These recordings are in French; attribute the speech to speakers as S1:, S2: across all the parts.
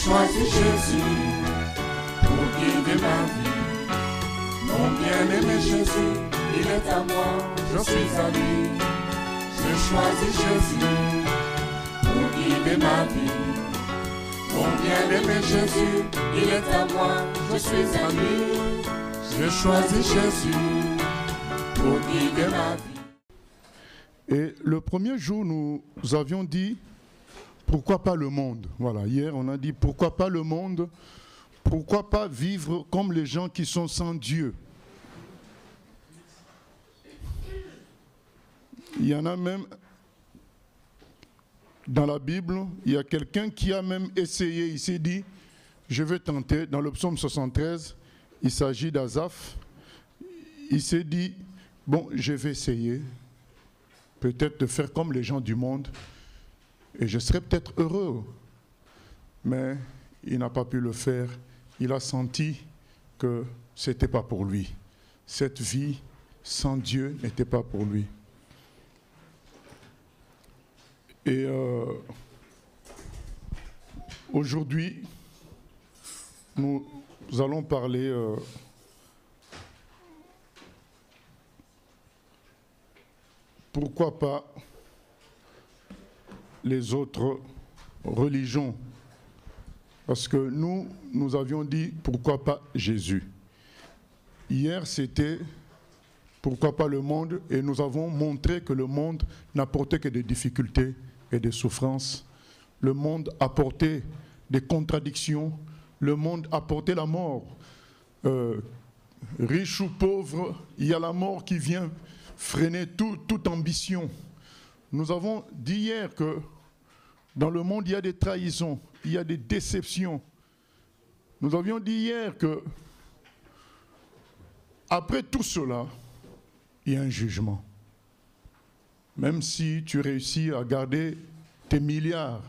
S1: choisi Jésus pour guider ma vie. Mon bien-aimé Jésus, il est à moi, je suis à lui. J'ai choisi Jésus pour guider ma vie. Mon bien-aimé Jésus, il est à moi, je suis à lui. J'ai choisi Jésus pour guider ma vie.
S2: Et le premier jour, nous avions dit, pourquoi pas le monde? Voilà, hier on a dit, pourquoi pas le monde? Pourquoi pas vivre comme les gens qui sont sans Dieu? Il y en a même, dans la Bible, il y a quelqu'un qui a même essayé, il s'est dit, je vais tenter, dans le psaume 73, il s'agit d'Asaph, il s'est dit, bon, je vais essayer, peut-être de faire comme les gens du monde, et je serais peut-être heureux. Mais il n'a pas pu le faire. Il a senti que ce n'était pas pour lui. Cette vie sans Dieu n'était pas pour lui. Et aujourd'hui, nous allons parler pourquoi pas les autres religions. Parce que nous avions dit pourquoi pas Jésus. Hier, c'était pourquoi pas le monde, et nous avons montré que le monde n'apportait que des difficultés et des souffrances. Le monde apportait des contradictions. Le monde apportait la mort. Riche ou pauvre, il y a la mort qui vient freiner toute ambition. Nous avons dit hier que dans le monde, il y a des trahisons, il y a des déceptions. Nous avions dit hier que après tout cela, il y a un jugement. Même si tu réussis à garder tes milliards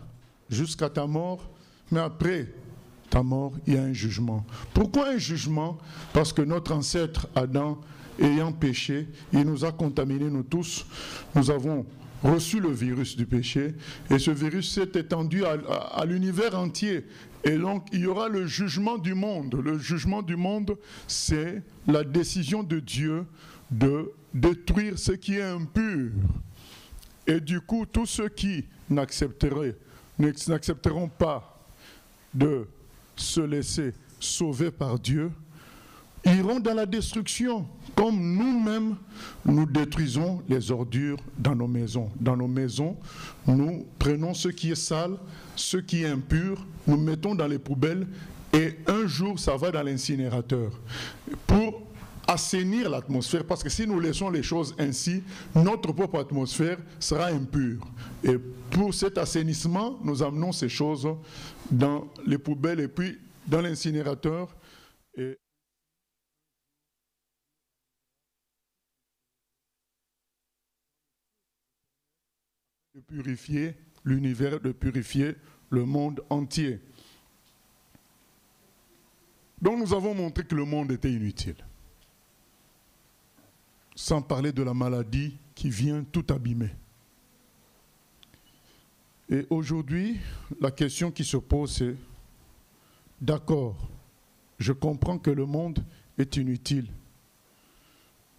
S2: jusqu'à ta mort, mais après ta mort, il y a un jugement. Pourquoi un jugement? Parce que notre ancêtre Adam, ayant péché, il nous a contaminés, nous tous. Nous avons reçu le virus du péché, et ce virus s'est étendu à l'univers entier. Et donc, il y aura le jugement du monde. Le jugement du monde, c'est la décision de Dieu de détruire ce qui est impur. Et du coup, tous ceux qui n'accepteront pas de se laisser sauver par Dieu, iront dans la destruction, comme nous-mêmes, nous détruisons les ordures dans nos maisons. Dans nos maisons, nous prenons ce qui est sale, ce qui est impur, nous mettons dans les poubelles, et un jour, ça va dans l'incinérateur. Pour assainir l'atmosphère, parce que si nous laissons les choses ainsi, notre propre atmosphère sera impure. Et pour cet assainissement, nous amenons ces choses dans les poubelles et puis dans l'incinérateur. Et de purifier l'univers, de purifier le monde entier. Donc nous avons montré que le monde était inutile. Sans parler de la maladie qui vient tout abîmer. Et aujourd'hui, la question qui se pose, c'est, d'accord, je comprends que le monde est inutile,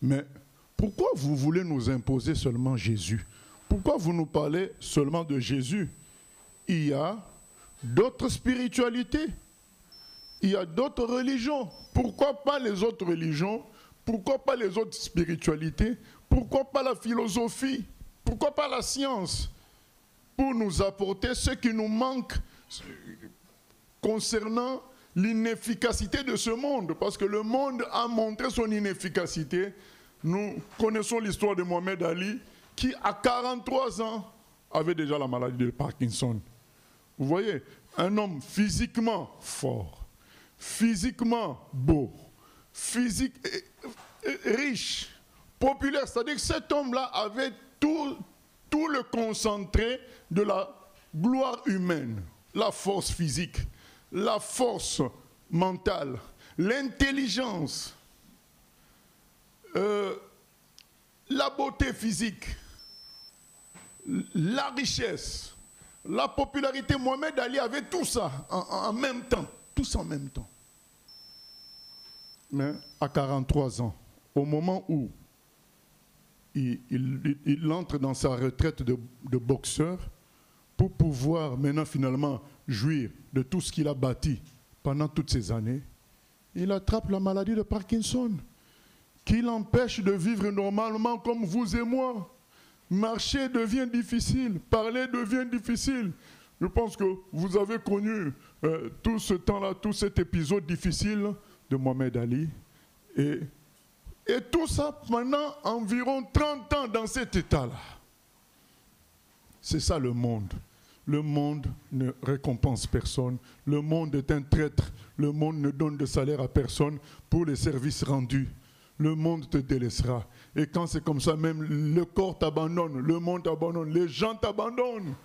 S2: mais pourquoi vous voulez nous imposer seulement Jésus? Pourquoi vous nous parlez seulement de Jésus? Il y a d'autres spiritualités, il y a d'autres religions. Pourquoi pas les autres religions? Pourquoi pas les autres spiritualités? Pourquoi pas la philosophie? Pourquoi pas la science? Pour nous apporter ce qui nous manque concernant l'inefficacité de ce monde. Parce que le monde a montré son inefficacité. Nous connaissons l'histoire de Mohamed Ali, qui à 43 ans avait déjà la maladie de Parkinson. Vous voyez, un homme physiquement fort, physiquement beau, physique riche, populaire, c'est-à-dire que cet homme-là avait tout le concentré de la gloire humaine, la force physique, la force mentale, l'intelligence, la beauté physique, la richesse, la popularité, Mohamed Ali avait tout ça en même temps. Tout ça en même temps. Mais à 43 ans, au moment où il entre dans sa retraite de boxeur, pour pouvoir maintenant finalement jouir de tout ce qu'il a bâti pendant toutes ces années, il attrape la maladie de Parkinson, qui l'empêche de vivre normalement comme vous et moi. Marcher devient difficile, parler devient difficile. Je pense que vous avez connu tout ce temps-là, tout cet épisode difficile de Mohamed Ali. Et tout ça pendant environ 30 ans dans cet état-là. C'est ça le monde. Le monde ne récompense personne. Le monde est un traître. Le monde ne donne de salaire à personne pour les services rendus. Le monde te délaissera. Et quand c'est comme ça, même le corps t'abandonne, le monde t'abandonne, les gens t'abandonnent.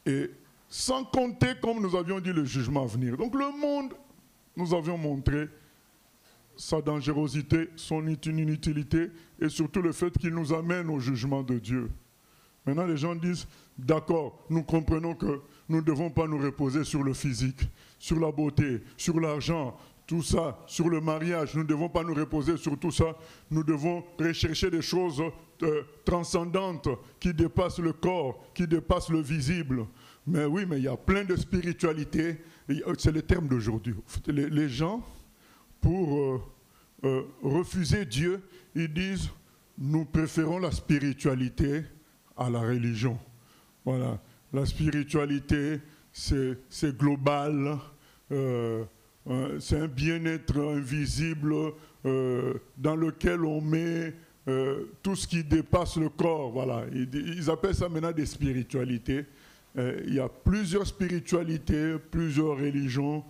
S2: Et sans compter, comme nous avions dit, le jugement à venir. Donc le monde, nous avions montré sa dangerosité, son inutilité et surtout le fait qu'il nous amène au jugement de Dieu. Maintenant, les gens disent, d'accord, nous comprenons que nous ne devons pas nous reposer sur le physique, sur la beauté, sur l'argent, tout ça, sur le mariage. Nous ne devons pas nous reposer sur tout ça. Nous devons rechercher des choses transcendantes qui dépassent le corps, qui dépassent le visible. Mais oui, mais il y a plein de spiritualité. C'est le terme d'aujourd'hui. Les gens, pour refuser Dieu, ils disent, nous préférons la spiritualité à la religion. Voilà. La spiritualité, c'est global. C'est un bien-être invisible dans lequel on met tout ce qui dépasse le corps. Voilà. Ils appellent ça maintenant des spiritualités. Il y a plusieurs spiritualités, plusieurs religions,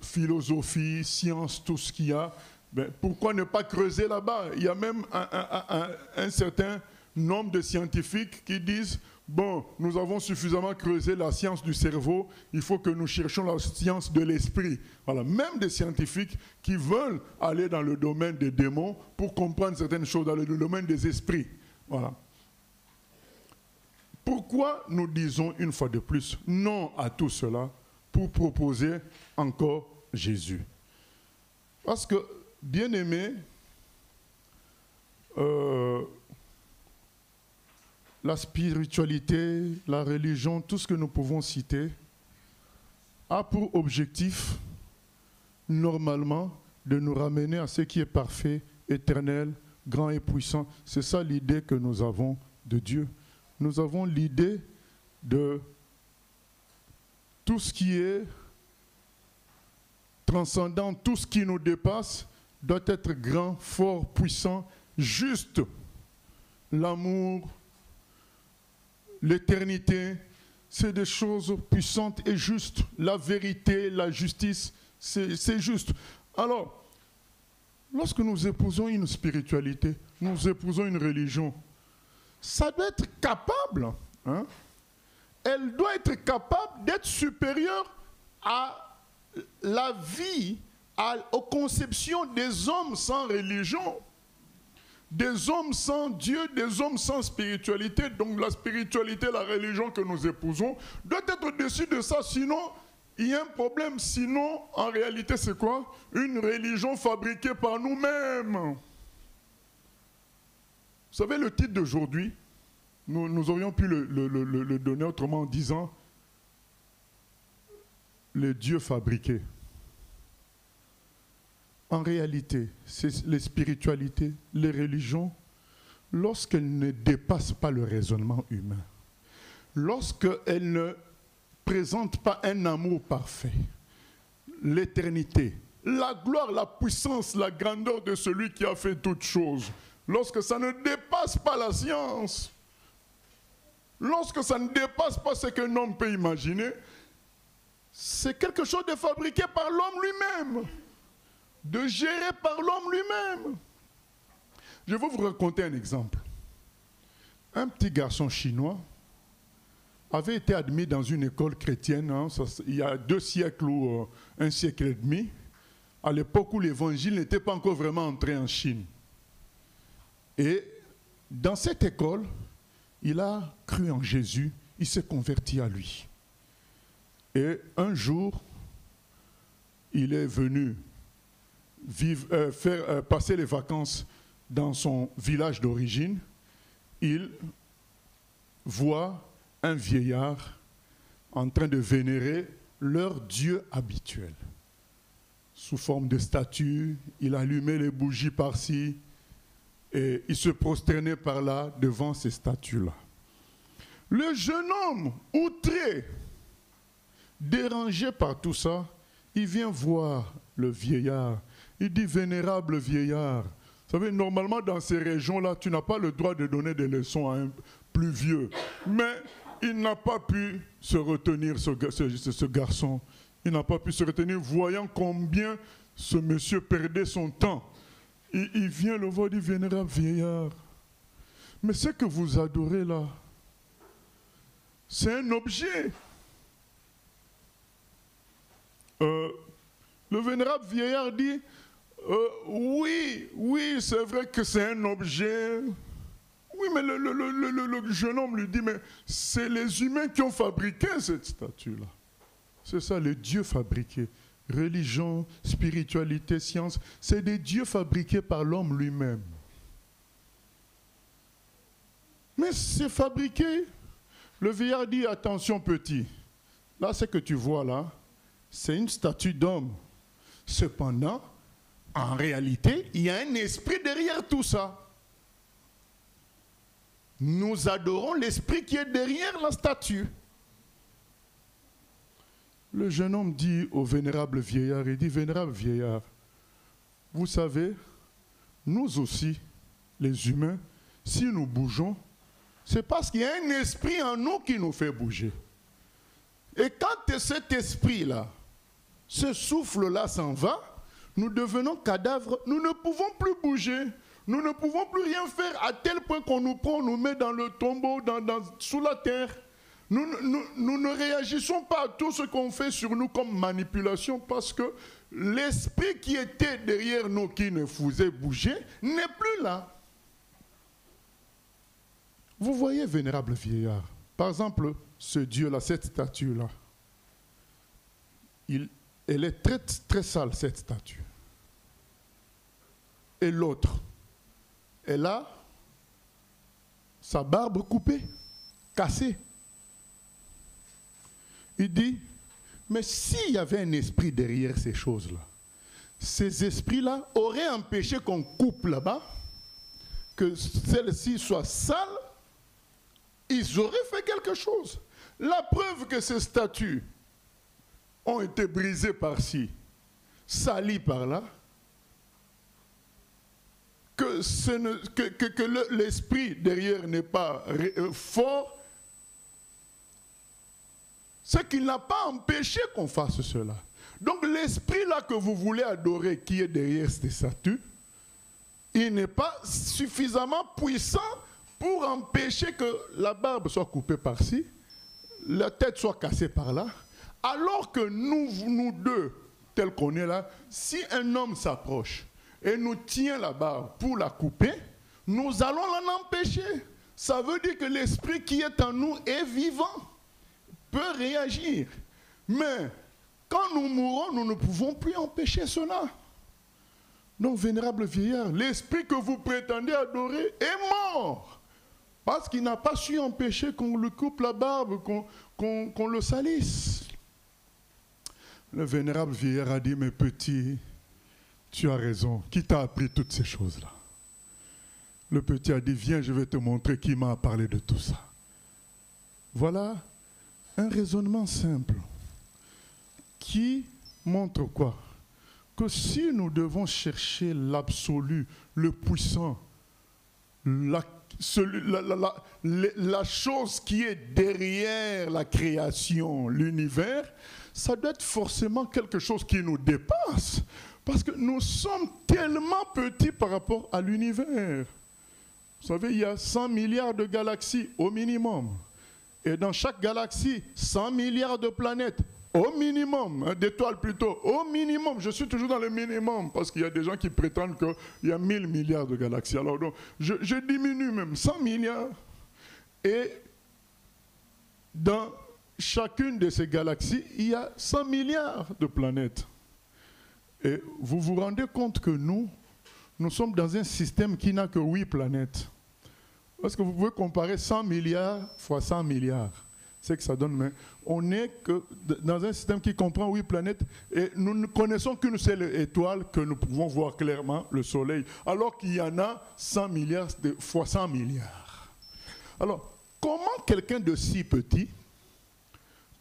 S2: philosophies, sciences, tout ce qu'il y a. Ben, pourquoi ne pas creuser là-bas? Il y a même un certain nombre de scientifiques qui disent bon, nous avons suffisamment creusé la science du cerveau, il faut que nous cherchions la science de l'esprit. Voilà, même des scientifiques qui veulent aller dans le domaine des démons pour comprendre certaines choses dans le domaine des esprits. Voilà. Pourquoi nous disons une fois de plus non à tout cela pour proposer encore Jésus? Parce que, bien aimé, la spiritualité, la religion, tout ce que nous pouvons citer, a pour objectif, normalement, de nous ramener à ce qui est parfait, éternel, grand et puissant. C'est ça l'idée que nous avons de Dieu. Nous avons l'idée de tout ce qui est transcendant, tout ce qui nous dépasse, doit être grand, fort, puissant, juste. L'amour, l'éternité, c'est des choses puissantes et justes. La vérité, la justice, c'est juste. Alors, lorsque nous épousons une spiritualité, nous épousons une religion, ça doit être capable, hein? Elle doit être capable d'être supérieure à la vie, aux conceptions des hommes sans religion. Des hommes sans Dieu, des hommes sans spiritualité. Donc la spiritualité, la religion que nous épousons doit être au-dessus de ça, sinon il y a un problème. Sinon, en réalité, c'est quoi? Une religion fabriquée par nous-mêmes. Vous savez, le titre d'aujourd'hui, nous aurions pu le donner autrement en disant « Les dieux fabriqués ». En réalité, c'est les spiritualités, les religions, lorsqu'elles ne dépassent pas le raisonnement humain, lorsqu'elles ne présentent pas un amour parfait, l'éternité, la gloire, la puissance, la grandeur de celui qui a fait toutes choses, lorsque ça ne dépasse pas la science, lorsque ça ne dépasse pas ce qu'un homme peut imaginer, c'est quelque chose de fabriqué par l'homme lui-même, de gérer par l'homme lui-même. Je vais vous raconter un exemple. Un petit garçon chinois avait été admis dans une école chrétienne, hein, il y a 2 siècles ou 1 siècle et demi, à l'époque où l'évangile n'était pas encore vraiment entré en Chine. Et dans cette école, il a cru en Jésus, il s'est converti à lui. Et un jour, il est venu passer les vacances dans son village d'origine. Il voit un vieillard en train de vénérer leur Dieu habituel. Sous forme de statue, il allumait les bougies par-ci et il se prosternait par là devant ces statues-là. Le jeune homme, outré, dérangé par tout ça, il vient voir le vieillard. Il dit, vénérable vieillard, vous savez, normalement dans ces régions-là, tu n'as pas le droit de donner des leçons à un plus vieux. Mais il n'a pas pu se retenir, ce garçon. Il n'a pas pu se retenir, voyant combien ce monsieur perdait son temps. Il vient le voir, il dit, vénérable vieillard, mais ce que vous adorez là, c'est un objet. Le vénérable vieillard dit, oui, c'est vrai que c'est un objet. Oui, mais le jeune homme lui dit, mais c'est les humains qui ont fabriqué cette statue-là. C'est ça, les dieux fabriqués. Religion, spiritualité, science, c'est des dieux fabriqués par l'homme lui-même. Mais c'est fabriqué. Le vieillard dit, attention petit, là ce que tu vois là, c'est une statue d'homme. Cependant, en réalité, il y a un esprit derrière tout ça. Nous adorons l'esprit qui est derrière la statue. Le jeune homme dit au vénérable vieillard, il dit, vénérable vieillard, vous savez, nous aussi, les humains, si nous bougeons, c'est parce qu'il y a un esprit en nous qui nous fait bouger. Et quand cet esprit-là, ce souffle-là s'en va, nous devenons cadavres, nous ne pouvons plus bouger, nous ne pouvons plus rien faire à tel point qu'on nous prend, on nous met dans le tombeau, sous la terre. Nous ne réagissons pas à tout ce qu'on fait sur nous comme manipulation parce que l'esprit qui était derrière nous, qui nous faisait bouger, n'est plus là. Vous voyez, vénérable vieillard, par exemple, ce Dieu-là, cette statue-là, elle est très, très sale, cette statue. Et l'autre, elle a sa barbe coupée, cassée. Il dit, mais s'il y avait un esprit derrière ces choses-là, ces esprits-là auraient empêché qu'on coupe là-bas, que celle-ci soit sale, ils auraient fait quelque chose. La preuve que ces statues ont été brisées par-ci, salies par-là, que l'esprit derrière n'est pas fort, c'est qu'il n'a pas empêché qu'on fasse cela. Donc l'esprit là que vous voulez adorer, qui est derrière ces statues, il n'est pas suffisamment puissant pour empêcher que la barbe soit coupée par-ci, la tête soit cassée par-là, alors que nous deux, tels qu'on est là, si un homme s'approche et nous tient la barbe pour la couper, nous allons l'en empêcher. Ça veut dire que l'esprit qui est en nous est vivant, peut réagir. Mais quand nous mourons, nous ne pouvons plus empêcher cela. Donc, vénérable vieillard, l'esprit que vous prétendez adorer est mort. Parce qu'il n'a pas su empêcher qu'on lui coupe la barbe, qu'on le salisse. Le vénérable vieillard a dit, mais petit, tu as raison. Qui t'a appris toutes ces choses-là? Le petit a dit, viens, je vais te montrer qui m'a parlé de tout ça. Voilà un raisonnement simple qui montre quoi? Que si nous devons chercher l'absolu, le puissant, la chose qui est derrière la création, l'univers, ça doit être forcément quelque chose qui nous dépasse. Parce que nous sommes tellement petits par rapport à l'univers. Vous savez, il y a 100 milliards de galaxies au minimum. Et dans chaque galaxie, 100 milliards de planètes, au minimum, d'étoiles plutôt, au minimum. Je suis toujours dans le minimum, parce qu'il y a des gens qui prétendent qu'il y a 1000 milliards de galaxies. Alors donc, je diminue même, 100 milliards. Et dans chacune de ces galaxies, il y a 100 milliards de planètes. Et vous vous rendez compte que nous sommes dans un système qui n'a que 8 planètes. Parce que vous pouvez comparer 100 milliards fois 100 milliards. C'est que ça donne, mais on n'est que dans un système qui comprend 8 planètes et nous ne connaissons qu'une seule étoile que nous pouvons voir clairement, le Soleil, alors qu'il y en a 100 milliards fois 100 milliards. Alors, comment quelqu'un de si petit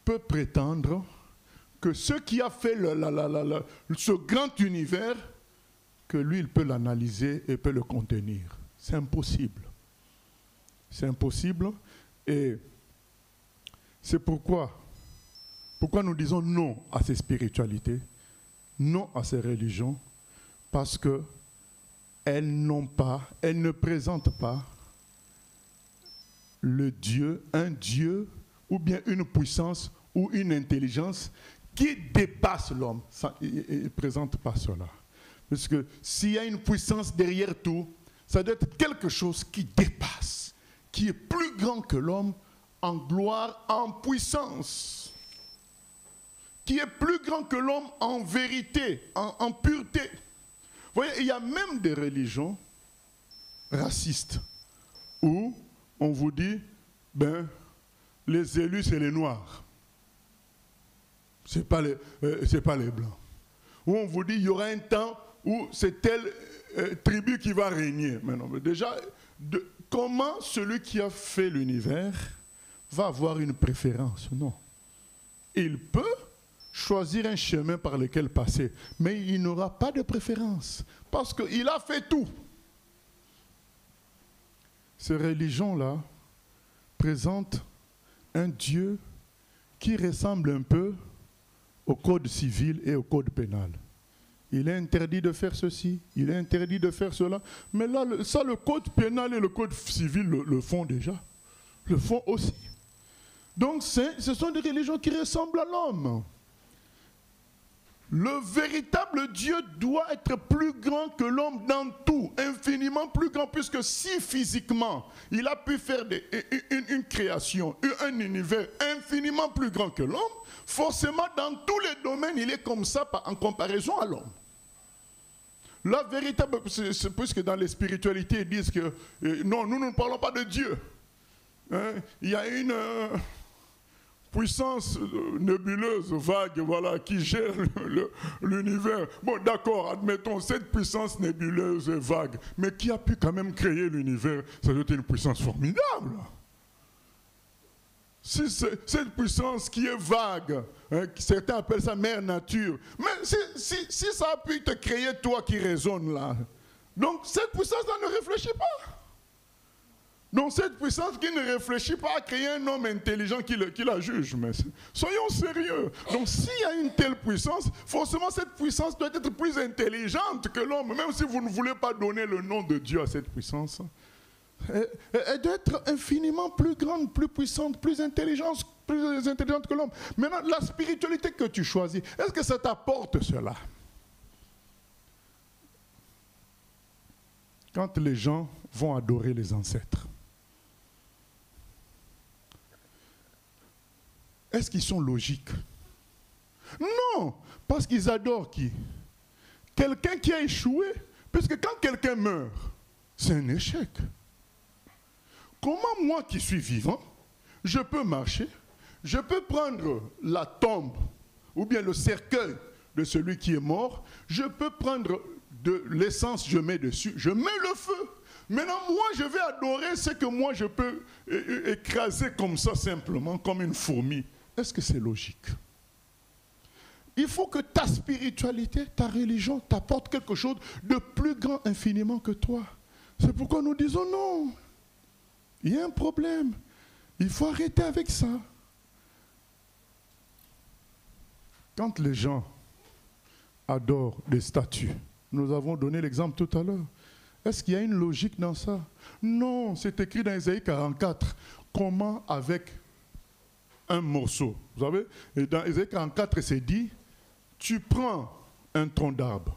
S2: peut prétendre que ce qui a fait ce grand univers, que lui, il peut l'analyser et peut le contenir? C'est impossible. C'est impossible et c'est pourquoi nous disons non à ces spiritualités, non à ces religions, parce qu'elles ne présentent pas le Dieu, un Dieu ou bien une puissance ou une intelligence qui dépasse l'homme. Ils ne présentent pas cela. Parce que s'il y a une puissance derrière tout, ça doit être quelque chose qui dépasse, qui est plus grand que l'homme, en gloire, en puissance, qui est plus grand que l'homme en vérité, en pureté. Vous voyez, il y a même des religions racistes où on vous dit, les élus, c'est les noirs. C'est pas les blancs. Où on vous dit, il y aura un temps où c'est telle tribu qui va régner. Mais non, mais déjà, comment celui qui a fait l'univers va avoir une préférence? Non. Il peut choisir un chemin par lequel passer, mais il n'aura pas de préférence, parce qu'il a fait tout. Ces religions-là présentent un Dieu qui ressemble un peu au code civil et au code pénal. Il est interdit de faire ceci, il est interdit de faire cela, mais là, le code pénal et le code civil le font déjà, le font aussi. Donc, ce sont des religions qui ressemblent à l'homme. Le véritable Dieu doit être plus grand que l'homme dans tout, infiniment plus grand, puisque si physiquement, il a pu faire une création, un univers infiniment plus grand que l'homme, forcément, dans tous les domaines, il est comme ça en comparaison à l'homme. La véritable, puisque dans les spiritualités, ils disent que non, nous ne parlons pas de Dieu. Hein, il y a une puissance nébuleuse, vague, voilà, qui gère l'univers. Bon, d'accord, admettons, cette puissance nébuleuse et vague, mais qui a pu quand même créer l'univers, ça doit être une puissance formidable. Si cette puissance qui est vague, hein, certains appellent ça mère nature, mais si ça a pu te créer toi qui résonne là, donc cette puissance-là ne réfléchit pas. Donc cette puissance qui ne réfléchit pas à créer un homme intelligent qui la juge. Mais soyons sérieux. Donc s'il y a une telle puissance, forcément cette puissance doit être plus intelligente que l'homme, même si vous ne voulez pas donner le nom de Dieu à cette puissance. Elle doit être infiniment plus grande, plus puissante, plus intelligente que l'homme. Maintenant, la spiritualité que tu choisis, est-ce que ça t'apporte cela? Quand les gens vont adorer les ancêtres, est-ce qu'ils sont logiques? Non, parce qu'ils adorent qui? Quelqu'un qui a échoué, puisque quand quelqu'un meurt, c'est un échec. Comment moi qui suis vivant, je peux marcher, je peux prendre la tombe ou bien le cercueil de celui qui est mort, je peux prendre de l'essence, je mets dessus, je mets le feu. Maintenant, moi, je vais adorer ce que moi, je peux écraser comme ça, simplement, comme une fourmi. Est-ce que c'est logique? Il faut que ta spiritualité, ta religion, t'apporte quelque chose de plus grand infiniment que toi. C'est pourquoi nous disons non. Il y a un problème. Il faut arrêter avec ça. Quand les gens adorent des statues, nous avons donné l'exemple tout à l'heure. Est-ce qu'il y a une logique dans ça? Non, c'est écrit dans Ésaïe 44. Comment avec un morceau? Vous savez, et dans Ésaïe 44, c'est dit, tu prends un tronc d'arbre,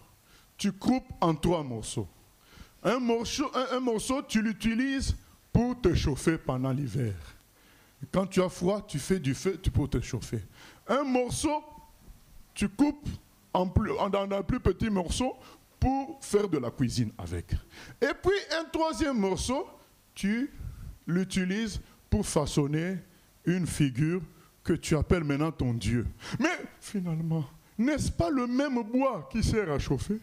S2: tu coupes en 3 morceaux. Un morceau, tu l'utilises pour te chauffer pendant l'hiver. Quand tu as froid, tu fais du feu pour te chauffer. Un morceau, tu coupes dans un plus petit morceau pour faire de la cuisine avec. Et puis un troisième morceau, tu l'utilises pour façonner une figure que tu appelles maintenant ton Dieu. Mais finalement, n'est-ce pas le même bois qui sert à chauffer?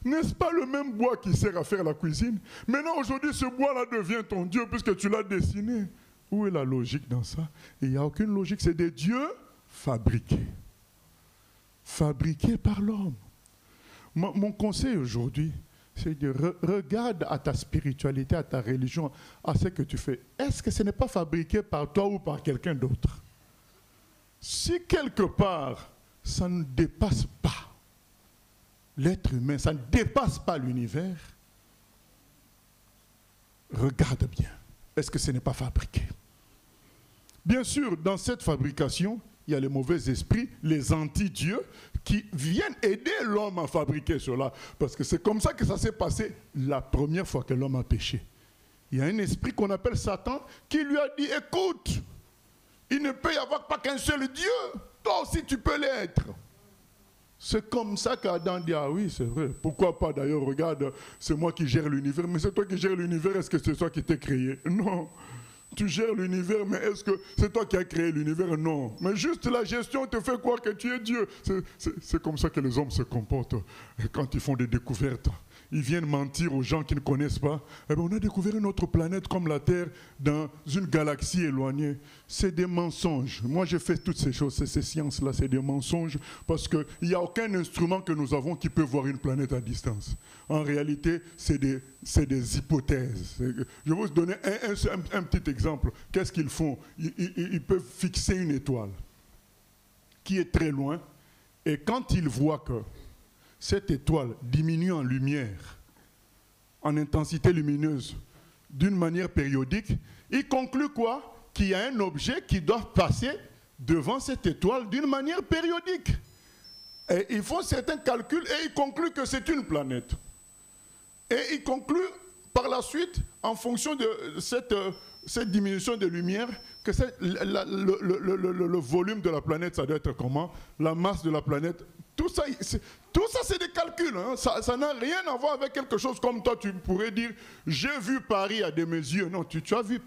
S2: N'est-ce pas le même bois qui sert à faire la cuisine? Maintenant, aujourd'hui, ce bois-là devient ton Dieu puisque tu l'as dessiné. Où est la logique dans ça? Il n'y a aucune logique, c'est des dieux fabriqués. Fabriqués par l'homme. Mon conseil aujourd'hui, c'est de regarde à ta spiritualité, à ta religion, à ce que tu fais. Est-ce que ce n'est pas fabriqué par toi ou par quelqu'un d'autre? Si quelque part, ça ne dépasse pas l'être humain, ça ne dépasse pas l'univers, regarde bien. Est-ce que ce n'est pas fabriqué? Bien sûr, dans cette fabrication, il y a les mauvais esprits, les anti-dieux, qui viennent aider l'homme à fabriquer cela. Parce que c'est comme ça que ça s'est passé la première fois que l'homme a péché. Il y a un esprit qu'on appelle Satan qui lui a dit, écoute, il ne peut y avoir pas qu'un seul Dieu, toi aussi tu peux l'être. C'est comme ça qu'Adam dit, ah oui, c'est vrai, pourquoi pas d'ailleurs, regarde, c'est moi qui gère l'univers, mais c'est toi qui gères l'univers, est-ce que c'est toi qui t'es créé? Non. Tu gères l'univers, mais est-ce que c'est toi qui as créé l'univers? Non. Mais juste la gestion te fait croire que tu es Dieu. C'est comme ça que les hommes se comportent quand ils font des découvertes. Ils viennent mentir aux gens qui ne connaissent pas. Eh bien, on a découvert une autre planète comme la Terre dans une galaxie éloignée. C'est des mensonges. Moi, j'ai fait toutes ces choses, ces sciences-là, c'est des mensonges parce qu'il n'y a aucun instrument que nous avons qui peut voir une planète à distance. En réalité, c'est des hypothèses. Je vais vous donner un petit exemple. Qu'est-ce qu'ils font? Ils peuvent fixer une étoile qui est très loin et quand ils voient que cette étoile diminue en lumière, en intensité lumineuse, d'une manière périodique, ils concluent quoi? Qu'il y a un objet qui doit passer devant cette étoile d'une manière périodique. Et ils font certains calculs et ils concluent que c'est une planète. Et ils concluent par la suite, en fonction de cette diminution de lumière, que le volume de la planète, ça doit être comment? La masse de la planète. Tout ça, c'est des calculs. Hein. Ça n'a rien à voir avec quelque chose comme toi, tu pourrais dire, j'ai vu Paris à de mes yeux. Non, tu as vu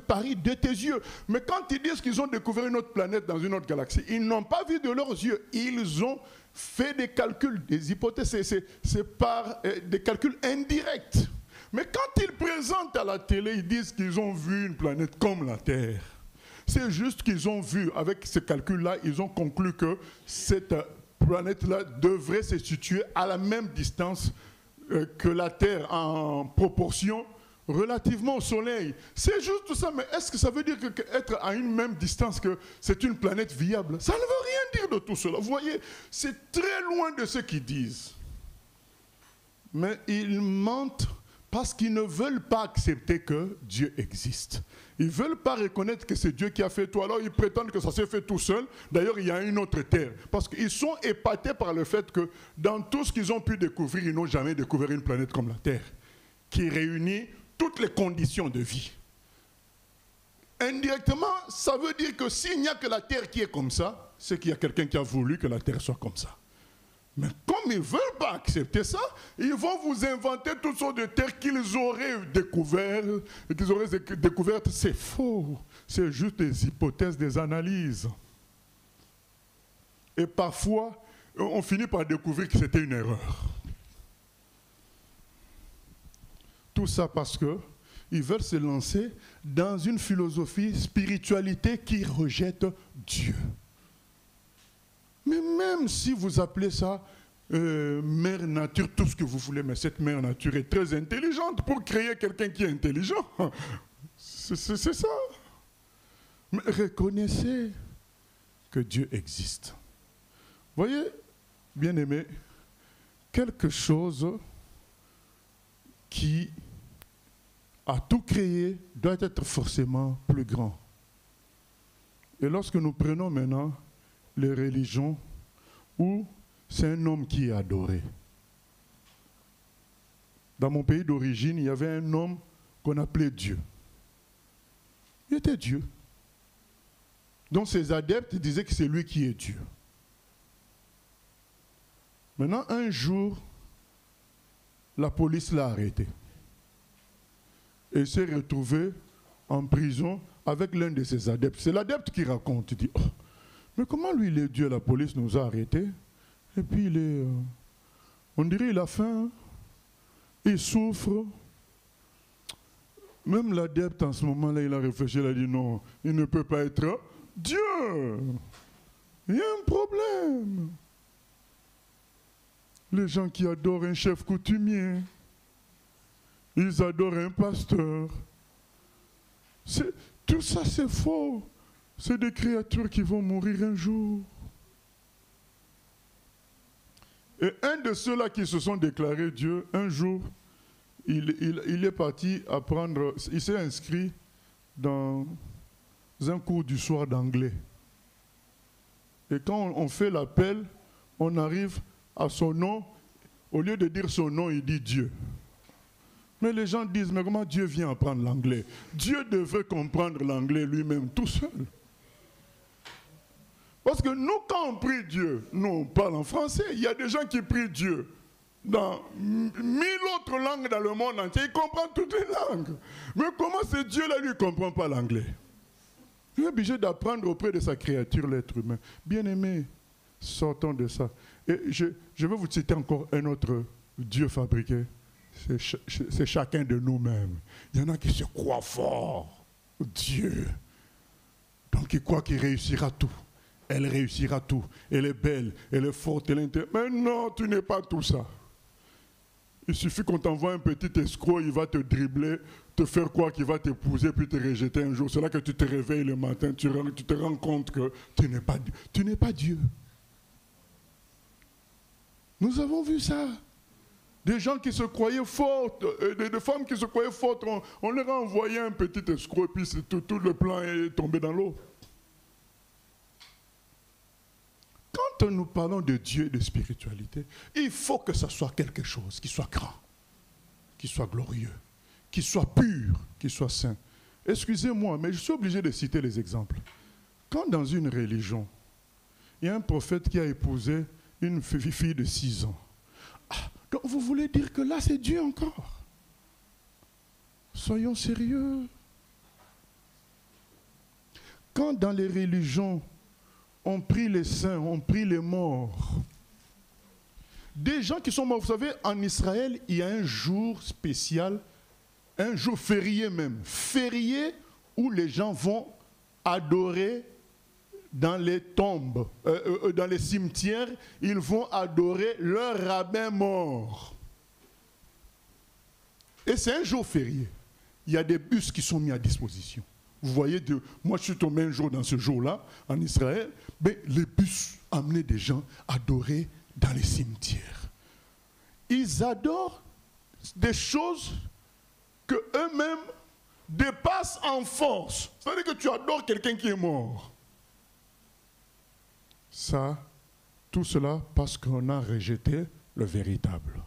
S2: Paris de tes yeux. Mais quand ils disent qu'ils ont découvert une autre planète dans une autre galaxie, ils n'ont pas vu de leurs yeux. Ils ont fait des calculs, des hypothèses. C'est par des calculs indirects. Mais quand ils présentent à la télé, ils disent qu'ils ont vu une planète comme la Terre. C'est juste qu'ils ont vu, avec ces calculs-là, ils ont conclu que cette planète-là devrait se situer à la même distance que la Terre en proportion relativement au Soleil. C'est juste ça, mais est-ce que ça veut dire qu'être à une même distance que c'est une planète viable? Ça ne veut rien dire de tout cela. Vous voyez, c'est très loin de ce qu'ils disent. Mais ils mentent parce qu'ils ne veulent pas accepter que Dieu existe. Ils ne veulent pas reconnaître que c'est Dieu qui a fait tout. Alors ils prétendent que ça s'est fait tout seul. D'ailleurs, il y a une autre terre. Parce qu'ils sont épatés par le fait que dans tout ce qu'ils ont pu découvrir, ils n'ont jamais découvert une planète comme la Terre, qui réunit toutes les conditions de vie. Indirectement, ça veut dire que s'il n'y a que la Terre qui est comme ça, c'est qu'il y a quelqu'un qui a voulu que la Terre soit comme ça. Mais comme ils ne veulent pas accepter ça, ils vont vous inventer toutes sortes de terres qu'ils auraient découvertes. Et qu'ils auraient découvertes, c'est faux. C'est juste des hypothèses, des analyses. Et parfois, on finit par découvrir que c'était une erreur. Tout ça parce qu'ils veulent se lancer dans une philosophie, spiritualité qui rejette Dieu. Mais même si vous appelez ça mère nature, tout ce que vous voulez, mais cette mère nature est très intelligente pour créer quelqu'un qui est intelligent. C'est ça. Mais reconnaissez que Dieu existe. Voyez, bien-aimés, quelque chose qui a tout créé doit être forcément plus grand. Et lorsque nous prenons maintenant les religions où c'est un homme qui est adoré. Dans mon pays d'origine, il y avait un homme qu'on appelait Dieu. Il était Dieu. Donc ses adeptes disaient que c'est lui qui est Dieu. Maintenant, un jour, la police l'a arrêté. Et il s'est retrouvé en prison avec l'un de ses adeptes. C'est l'adepte qui raconte. Il dit, oh, mais comment lui il est Dieu, la police nous a arrêtés. Et puis il est... on dirait qu'il a faim. Il souffre. Même l'adepte en ce moment-là, il a réfléchi, il a dit non, il ne peut pas être Dieu. Il y a un problème. Les gens qui adorent un chef coutumier, ils adorent un pasteur. Tout ça, c'est faux. C'est des créatures qui vont mourir un jour. Et un de ceux-là qui se sont déclarés Dieu, un jour, il est parti apprendre, il s'est inscrit dans un cours du soir d'anglais. Et quand on fait l'appel, on arrive à son nom. Au lieu de dire son nom, il dit Dieu. Mais les gens disent, mais comment Dieu vient apprendre l'anglais? Dieu devrait comprendre l'anglais lui-même tout seul. Parce que nous, quand on prie Dieu, nous on parle en français. Il y a des gens qui prient Dieu dans 1000 autres langues dans le monde entier. Ils comprennent toutes les langues. Mais comment ce Dieu-là, lui, ne comprend pas l'anglais? Il est obligé d'apprendre auprès de sa créature, l'être humain. Bien-aimé, sortons de ça. Et je vais vous citer encore un autre Dieu fabriqué. C'est chacun de nous-mêmes. Il y en a qui se croient forts. Dieu. Donc ils croient qu'il réussira tout. Elle réussira tout. Elle est belle, elle est forte, elle est intelligente. Mais non, tu n'es pas tout ça. Il suffit qu'on t'envoie un petit escroc, il va te dribbler, te faire croire qu'il va t'épouser, puis te rejeter un jour. C'est là que tu te réveilles le matin, tu te rends compte que tu n'es pas Dieu. Nous avons vu ça. Des gens qui se croyaient fortes, des femmes qui se croyaient fortes, on leur a envoyé un petit escroc, et puis tout le plan est tombé dans l'eau. Quand nous parlons de Dieu et de spiritualité, il faut que ça soit quelque chose qui soit grand, qui soit glorieux, qui soit pur, qui soit saint. Excusez-moi, mais je suis obligé de citer les exemples. Quand dans une religion, il y a un prophète qui a épousé une fille de 6 ans, donc vous voulez dire que là c'est Dieu encore? Soyons sérieux. Quand dans les religions, on prie les saints, on prie les morts. Des gens qui sont morts, vous savez, en Israël, il y a un jour spécial, un jour férié même, férié où les gens vont adorer dans les tombes, dans les cimetières, ils vont adorer leur rabbin mort. Et c'est un jour férié. Il y a des bus qui sont mis à disposition. Vous voyez, moi je suis tombé un jour dans ce jour-là, en Israël, mais les bus amenaient des gens adorer dans les cimetières. Ils adorent des choses que eux-mêmes dépassent en force. C'est-à-dire que tu adores quelqu'un qui est mort. Ça, tout cela parce qu'on a rejeté le véritable.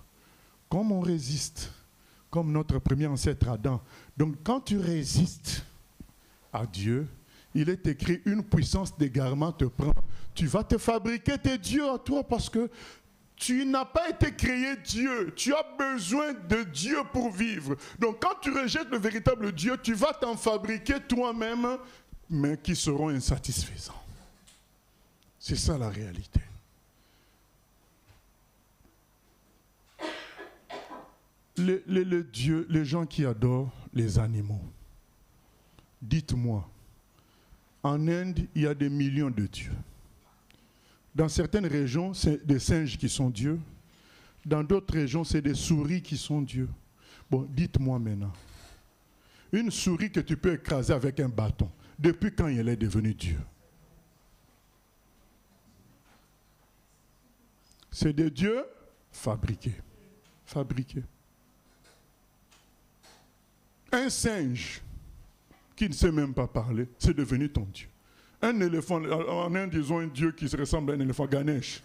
S2: Comme on résiste, comme notre premier ancêtre Adam. Donc quand tu résistes à Dieu, il est écrit, une puissance d'égarement te prend. Tu vas te fabriquer tes dieux à toi parce que tu n'as pas été créé Dieu. Tu as besoin de Dieu pour vivre. Donc quand tu rejettes le véritable Dieu, tu vas t'en fabriquer toi-même, mais qui seront insatisfaisants. C'est ça la réalité. Les gens qui adorent les animaux. Dites-moi, en Inde, il y a des millions de dieux. Dans certaines régions, c'est des singes qui sont dieux. Dans d'autres régions, c'est des souris qui sont dieux. Bon, dites-moi maintenant, une souris que tu peux écraser avec un bâton, depuis quand elle est devenue Dieu? C'est des dieux fabriqués. Fabriqués. Un singe qui ne sait même pas parler, c'est devenu ton Dieu. Un éléphant, en Inde, ils ont un Dieu qui se ressemble à un éléphant, Ganesh.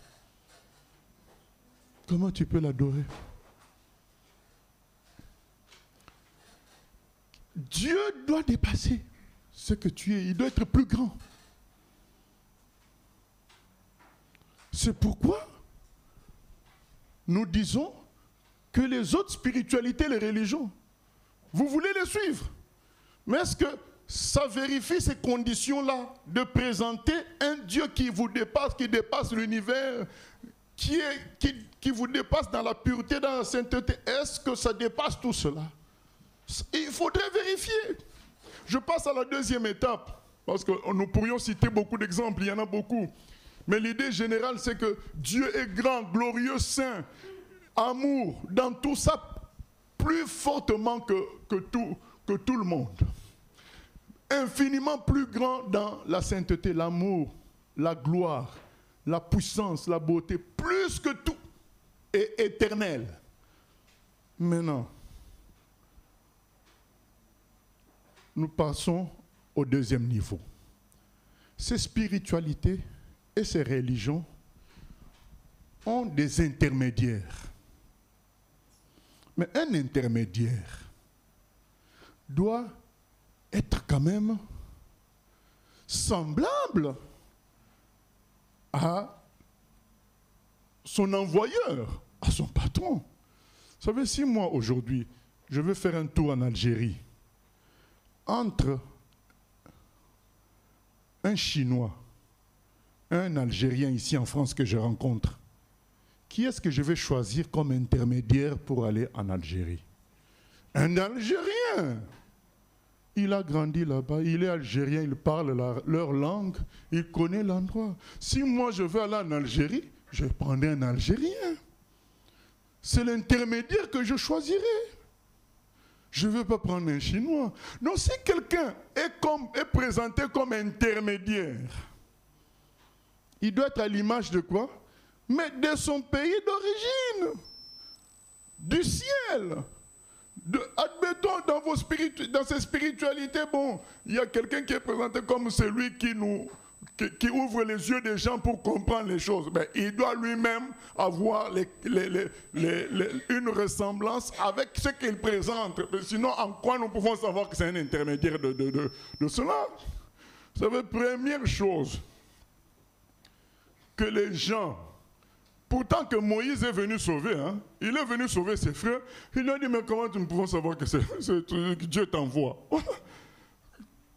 S2: Comment tu peux l'adorer? Dieu doit dépasser. ce que tu es, il doit être plus grand. C'est pourquoi nous disons que les autres spiritualités, les religions, vous voulez les suivre. Mais est-ce que ça vérifie ces conditions-là de présenter un Dieu qui vous dépasse, qui dépasse l'univers, qui vous dépasse dans la pureté, dans la sainteté? Est-ce que ça dépasse tout cela? Il faudrait vérifier. Je passe à la deuxième étape, parce que nous pourrions citer beaucoup d'exemples, il y en a beaucoup. Mais l'idée générale, c'est que Dieu est grand, glorieux, saint, amour, dans tout ça, plus fortement que tout le monde. Infiniment plus grand dans la sainteté, l'amour, la gloire, la puissance, la beauté, plus que tout, et éternel. Maintenant, nous passons au deuxième niveau. Ces spiritualités et ces religions ont des intermédiaires. Mais un intermédiaire doit être quand même semblable à son envoyeur, à son patron. Vous savez, si moi aujourd'hui, je veux faire un tour en Algérie, entre un Chinois, un Algérien ici en France que je rencontre, qui est-ce que je vais choisir comme intermédiaire pour aller en Algérie? Un Algérien! Il a grandi là-bas, il est algérien, il parle leur langue, il connaît l'endroit. Si moi je veux aller en Algérie, je prendrai un Algérien. C'est l'intermédiaire que je choisirai. Je ne veux pas prendre un Chinois. Donc si quelqu'un est présenté comme intermédiaire, il doit être à l'image de quoi? Mais de son pays d'origine, du ciel. Admettons, dans ces spiritualités, bon, il y a quelqu'un qui est présenté comme celui qui ouvre les yeux des gens pour comprendre les choses. Mais il doit lui-même avoir une ressemblance avec ce qu'il présente. Sinon, en quoi nous pouvons savoir que c'est un intermédiaire de cela? Vous savez, première chose, que les gens, pourtant que Moïse est venu sauver, il est venu sauver ses frères, il leur dit, mais comment nous pouvons savoir que Dieu t'envoie?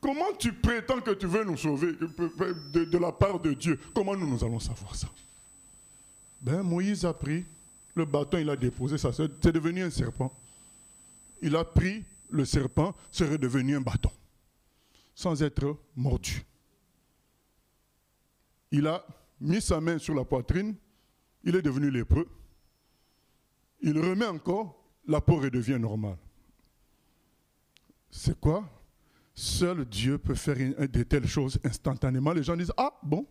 S2: Comment tu prétends que tu veux nous sauver de la part de Dieu? Comment nous allons savoir ça? Ben, Moïse a pris le bâton, il a déposé ça, c'est devenu un serpent. Il a pris le serpent, c'est redevenu un bâton, sans être mordu. Il a mis sa main sur la poitrine, il est devenu lépreux. Il remet encore, la peau redevient normale. C'est quoi? Seul Dieu peut faire de telles choses instantanément. Les gens disent, ah bon,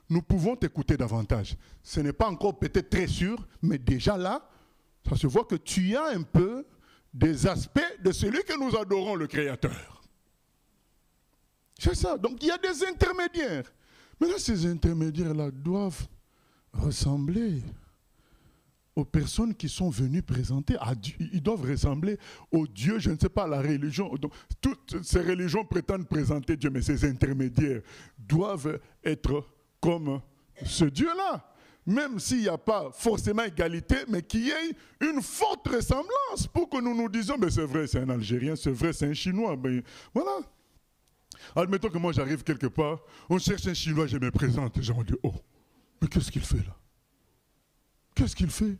S2: nous pouvons t'écouter davantage. Ce n'est pas encore peut-être très sûr, mais déjà là, ça se voit que tu as un peu des aspects de celui que nous adorons, le Créateur. C'est ça. Donc il y a des intermédiaires. Maintenant, ces intermédiaires-là doivent ressembler aux personnes qui sont venues présenter à Dieu. Ils doivent ressembler au Dieu, je ne sais pas, la religion. Donc, toutes ces religions prétendent présenter Dieu, mais ces intermédiaires doivent être comme ce Dieu-là. Même s'il n'y a pas forcément égalité, mais qu'il y ait une forte ressemblance pour que nous nous disions, mais c'est vrai, c'est un Algérien, c'est vrai, c'est un Chinois. Mais voilà. Admettons que moi j'arrive quelque part, on cherche un Chinois, je me présente, les gens vont dire, oh, mais qu'est-ce qu'il fait là? Qu'est-ce qu'il fait?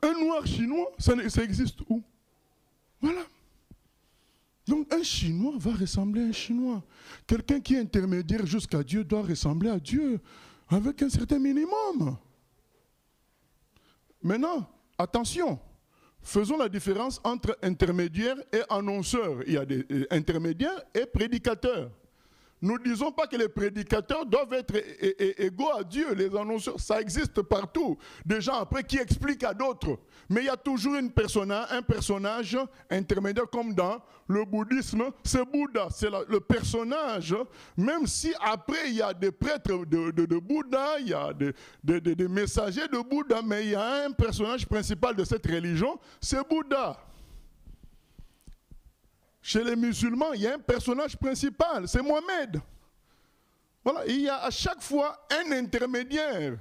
S2: Un noir chinois, ça existe où? Voilà. Donc un Chinois va ressembler à un Chinois. Quelqu'un qui est intermédiaire jusqu'à Dieu doit ressembler à Dieu avec un certain minimum. Maintenant, attention, faisons la différence entre intermédiaire et annonceur. Il y a des intermédiaires et prédicateurs. Nous ne disons pas que les prédicateurs doivent être égaux à Dieu. Les annonceurs, ça existe partout. Des gens après qui expliquent à d'autres. Mais il y a toujours un personnage intermédiaire, comme dans le bouddhisme, c'est Bouddha. C'est le personnage. Même si après il y a des prêtres de Bouddha, il y a des messagers de Bouddha, mais il y a un personnage principal de cette religion, c'est Bouddha. Chez les musulmans, il y a un personnage principal, c'est Mohamed. Voilà, il y a à chaque fois un intermédiaire.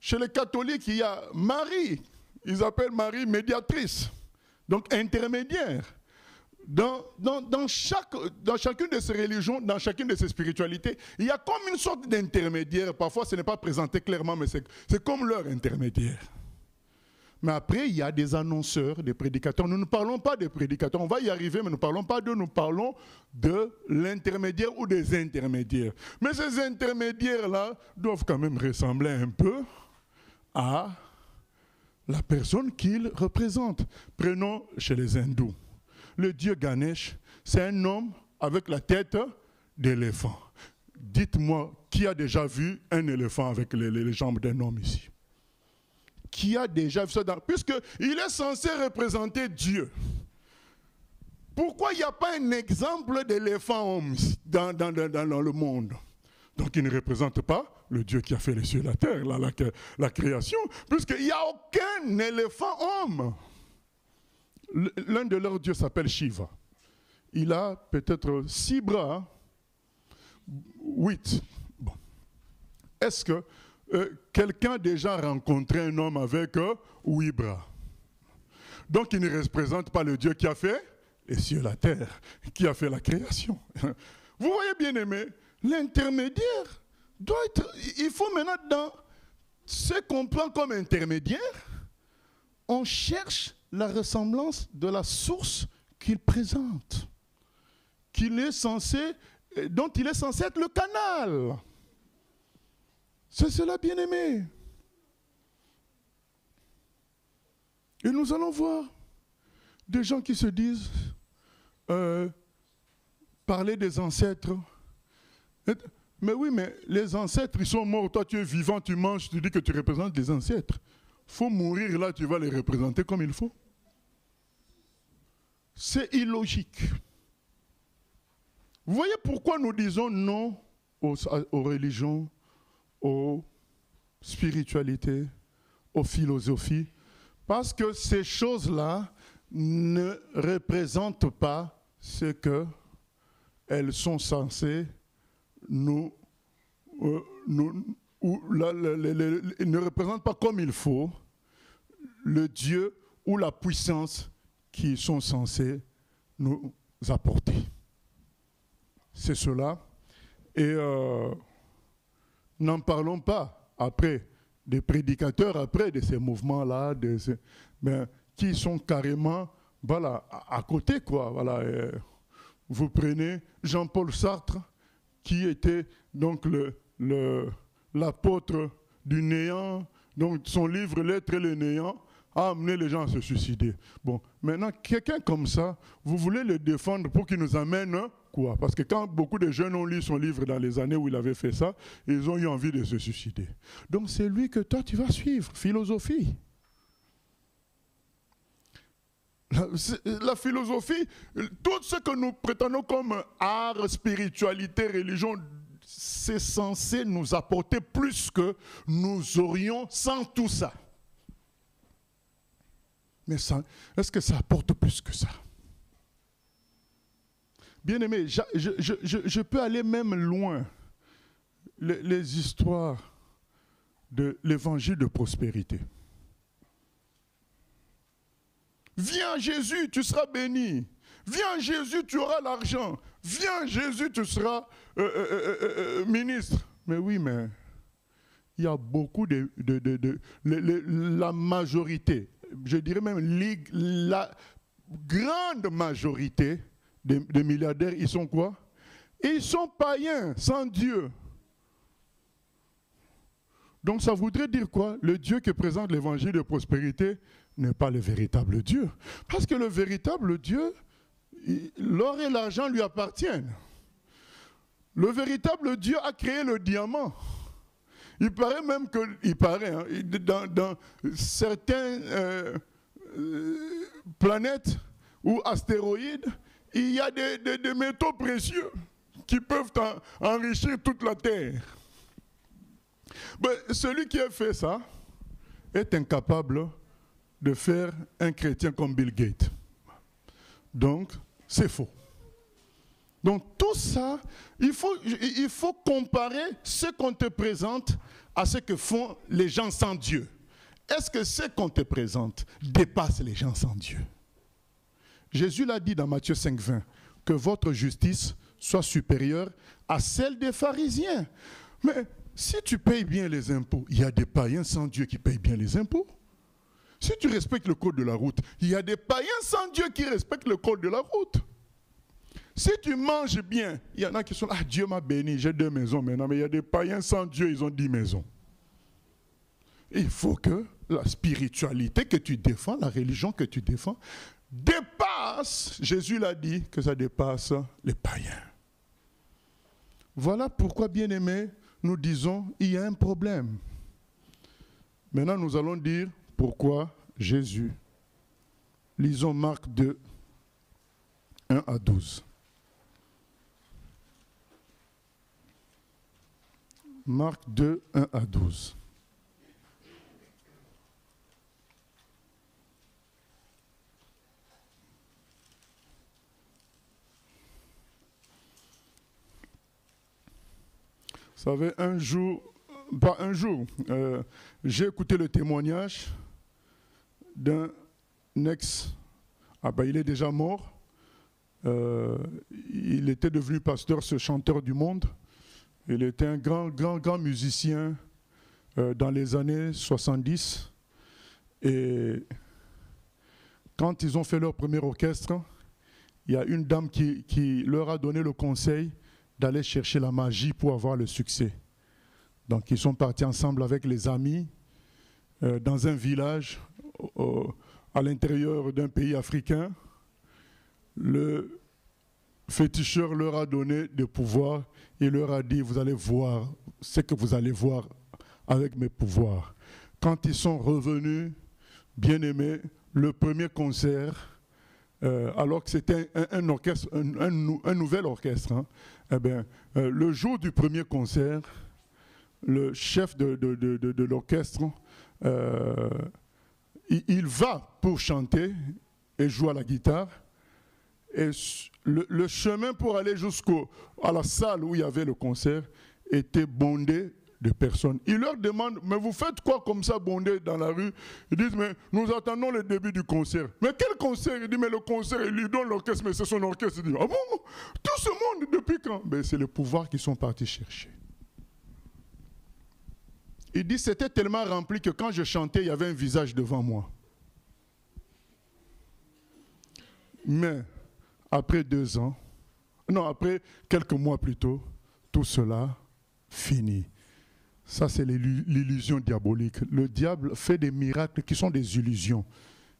S2: Chez les catholiques, il y a Marie. Ils appellent Marie médiatrice. Donc intermédiaire. Dans chacune de ces religions, dans chacune de ces spiritualités, il y a comme une sorte d'intermédiaire. Parfois, ce n'est pas présenté clairement, mais c'est comme leur intermédiaire. Mais après, il y a des annonceurs, des prédicateurs. Nous ne parlons pas des prédicateurs, on va y arriver, mais nous ne parlons pas d'eux, nous parlons de l'intermédiaire ou des intermédiaires. Mais ces intermédiaires-là doivent quand même ressembler un peu à la personne qu'ils représentent. Prenons chez les hindous. Le dieu Ganesh, c'est un homme avec la tête d'éléphant. Dites-moi, qui a déjà vu un éléphant avec les jambes d'un homme ici? Qui a déjà vu ça? Puisqu'il est censé représenter Dieu. Pourquoi il n'y a pas un exemple d'éléphant homme dans le monde? Donc il ne représente pas le Dieu qui a fait les cieux et la terre, la création, puisqu'il n'y a aucun éléphant homme. L'un de leurs dieux s'appelle Shiva. Il a peut-être 6 bras, 8. Bon. Est-ce que quelqu'un a déjà rencontré un homme avec 8 bras? Donc il ne représente pas le Dieu qui a fait les cieux et la terre, qui a fait la création. Vous voyez, bien aimé, l'intermédiaire doit être... Il faut maintenant, dans ce qu'on prend comme intermédiaire, on cherche la ressemblance de la source qu'il présente, dont il est censé être le canal. C'est cela, bien aimé. Et nous allons voir des gens qui se disent parler des ancêtres. Mais oui, mais les ancêtres, ils sont morts. Toi, tu es vivant, tu manges, tu dis que tu représentes les ancêtres. Il faut mourir là, tu vas les représenter comme il faut. C'est illogique. Vous voyez pourquoi nous disons non aux religions, aux spiritualités, aux philosophies? Parce que ces choses-là ne représentent pas ce qu'elles sont censées ne représentent pas comme il faut le Dieu ou la puissance qui sont censés nous apporter. C'est cela. Et n'en parlons pas après des prédicateurs, après de ces mouvements-là, qui sont carrément voilà, à côté, quoi. Voilà, vous prenez Jean-Paul Sartre, qui était donc l'apôtre du néant, donc son livre « L'être et le néant », a amené les gens à se suicider. Bon, maintenant, quelqu'un comme ça, vous voulez le défendre pour qu'il nous amène quoi? Parce que quand beaucoup de jeunes ont lu son livre dans les années où il avait fait ça, ils ont eu envie de se suicider. Donc c'est lui que toi tu vas suivre, philosophie. La philosophie, tout ce que nous prétendons comme art, spiritualité, religion, c'est censé nous apporter plus que nous aurions sans tout ça. Mais est-ce que ça apporte plus que ça? Bien aimé, je peux aller même loin. Les histoires de l'évangile de prospérité. Viens Jésus, tu seras béni. Viens Jésus, tu auras l'argent. Viens Jésus, tu seras ministre. Mais oui, mais il y a beaucoup la majorité, je dirais même la grande majorité des milliardaires, ils sont quoi? Ils sont païens, sans Dieu. Donc ça voudrait dire quoi? Le Dieu que présente l'évangile de prospérité n'est pas le véritable Dieu. Parce que le véritable Dieu, l'or et l'argent lui appartiennent. Le véritable Dieu a créé le diamant. Il paraît même que, dans certaines planètes ou astéroïdes, il y a des métaux précieux qui peuvent enrichir toute la Terre. Mais celui qui a fait ça est incapable de faire un chrétien comme Bill Gates. Donc, c'est faux. Donc tout ça, il faut comparer ce qu'on te présente à ce que font les gens sans Dieu. Est-ce que ce qu'on te présente dépasse les gens sans Dieu? Jésus l'a dit dans Matthieu 5,20, que votre justice soit supérieure à celle des pharisiens. Mais si tu payes bien les impôts, il y a des païens sans Dieu qui payent bien les impôts. Si tu respectes le code de la route, il y a des païens sans Dieu qui respectent le code de la route. Si tu manges bien, il y en a qui sont là, ah, Dieu m'a béni, j'ai 2 maisons maintenant, mais il y a des païens sans Dieu, ils ont 10 maisons. Il faut que la spiritualité que tu défends, la religion que tu défends, dépasse, Jésus l'a dit, que ça dépasse les païens. Voilà pourquoi, bien-aimés, nous disons, il y a un problème. Maintenant, nous allons dire pourquoi Jésus. Lisons Marc 2, 1 à 12. Marc 2, 1 à 12. Vous savez, j'ai écouté le témoignage d'un ex, il est déjà mort, il était devenu pasteur, ce chanteur du monde, il était un grand musicien dans les années 70, et quand ils ont fait leur premier orchestre, il y a une dame qui leur a donné le conseil d'aller chercher la magie pour avoir le succès. Donc ils sont partis ensemble avec les amis dans un village à l'intérieur d'un pays africain. Le féticheur leur a donné des pouvoirs et leur a dit, vous allez voir ce que vous allez voir avec mes pouvoirs. Quand ils sont revenus, bien aimés, le premier concert, alors que c'était un orchestre, un nouvel orchestre, hein, le jour du premier concert, le chef de l'orchestre, il va pour chanter et jouer à la guitare. Et le chemin pour aller à la salle où il y avait le concert était bondé de personnes. Il leur demande, mais vous faites quoi comme ça bondé dans la rue? Ils disent, mais nous attendons le début du concert. Mais quel concert? Il dit, mais le concert, il lui donne l'orchestre, mais c'est son orchestre. Il dit, ah bon? Tout ce monde, depuis quand? Ben, c'est le pouvoir qu'ils sont partis chercher. Il dit, c'était tellement rempli que quand je chantais, il y avait un visage devant moi. Mais, après 2 ans, après quelques mois plus tôt, tout cela finit. Ça, c'est l'illusion diabolique. Le diable fait des miracles qui sont des illusions,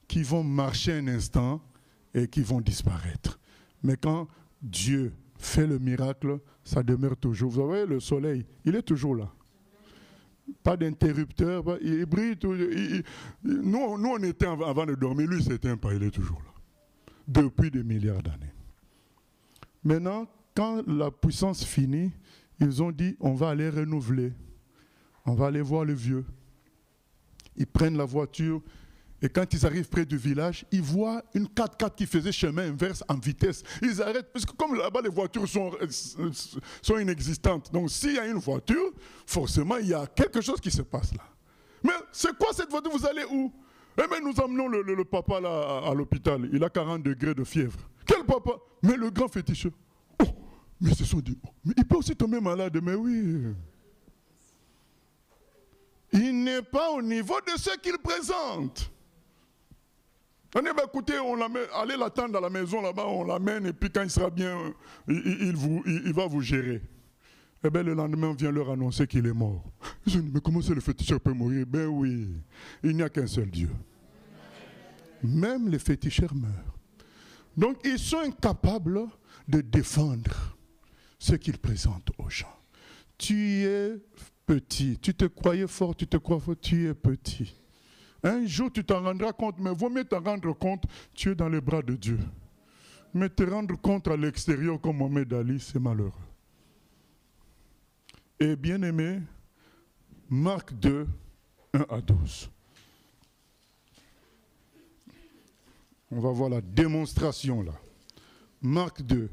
S2: qui vont marcher un instant et qui vont disparaître. Mais quand Dieu fait le miracle, ça demeure toujours. Vous voyez, le soleil, il est toujours là. Pas d'interrupteur, il brille. Nous, on était avant de dormir, lui, s'éteint pas, il est toujours là. Depuis des milliards d'années. Maintenant, quand la puissance finit, ils ont dit, on va aller renouveler. On va aller voir le vieux. Ils prennent la voiture et quand ils arrivent près du village, ils voient une 4x4 qui faisait chemin inverse en vitesse. Ils arrêtent, parce que comme là-bas les voitures sont inexistantes. Donc s'il y a une voiture, forcément il y a quelque chose qui se passe là. Mais c'est quoi cette voiture? Vous allez où? Eh bien nous emmenons le papa là à l'hôpital. Il a 40 degrés de fièvre. Quel papa? Mais le grand féticheur. Oh, mais ils se sont dit, oh, mais il peut aussi tomber malade. Mais oui. Il n'est pas au niveau de ce qu'il présente. On dit, bah, écoutez, allez l'attendre à la maison là-bas, on l'amène et puis quand il sera bien, il va vous gérer. Et bien le lendemain, on vient leur annoncer qu'il est mort. Ils ont dit, mais comment c'est le féticheur peut mourir? Ben oui, il n'y a qu'un seul Dieu. Même les féticheurs meurent. Donc ils sont incapables de défendre ce qu'ils présentent aux gens. Tu es petit, tu te croyais fort, tu te crois fort, tu es petit. Un jour tu t'en rendras compte, mais vaut mieux t'en rendre compte, tu es dans les bras de Dieu. Mais te rendre compte à l'extérieur comme Mohamed Ali, c'est malheureux. Et bien aimé, Marc 2, 1 à 12. On va voir la démonstration là. Marc 2.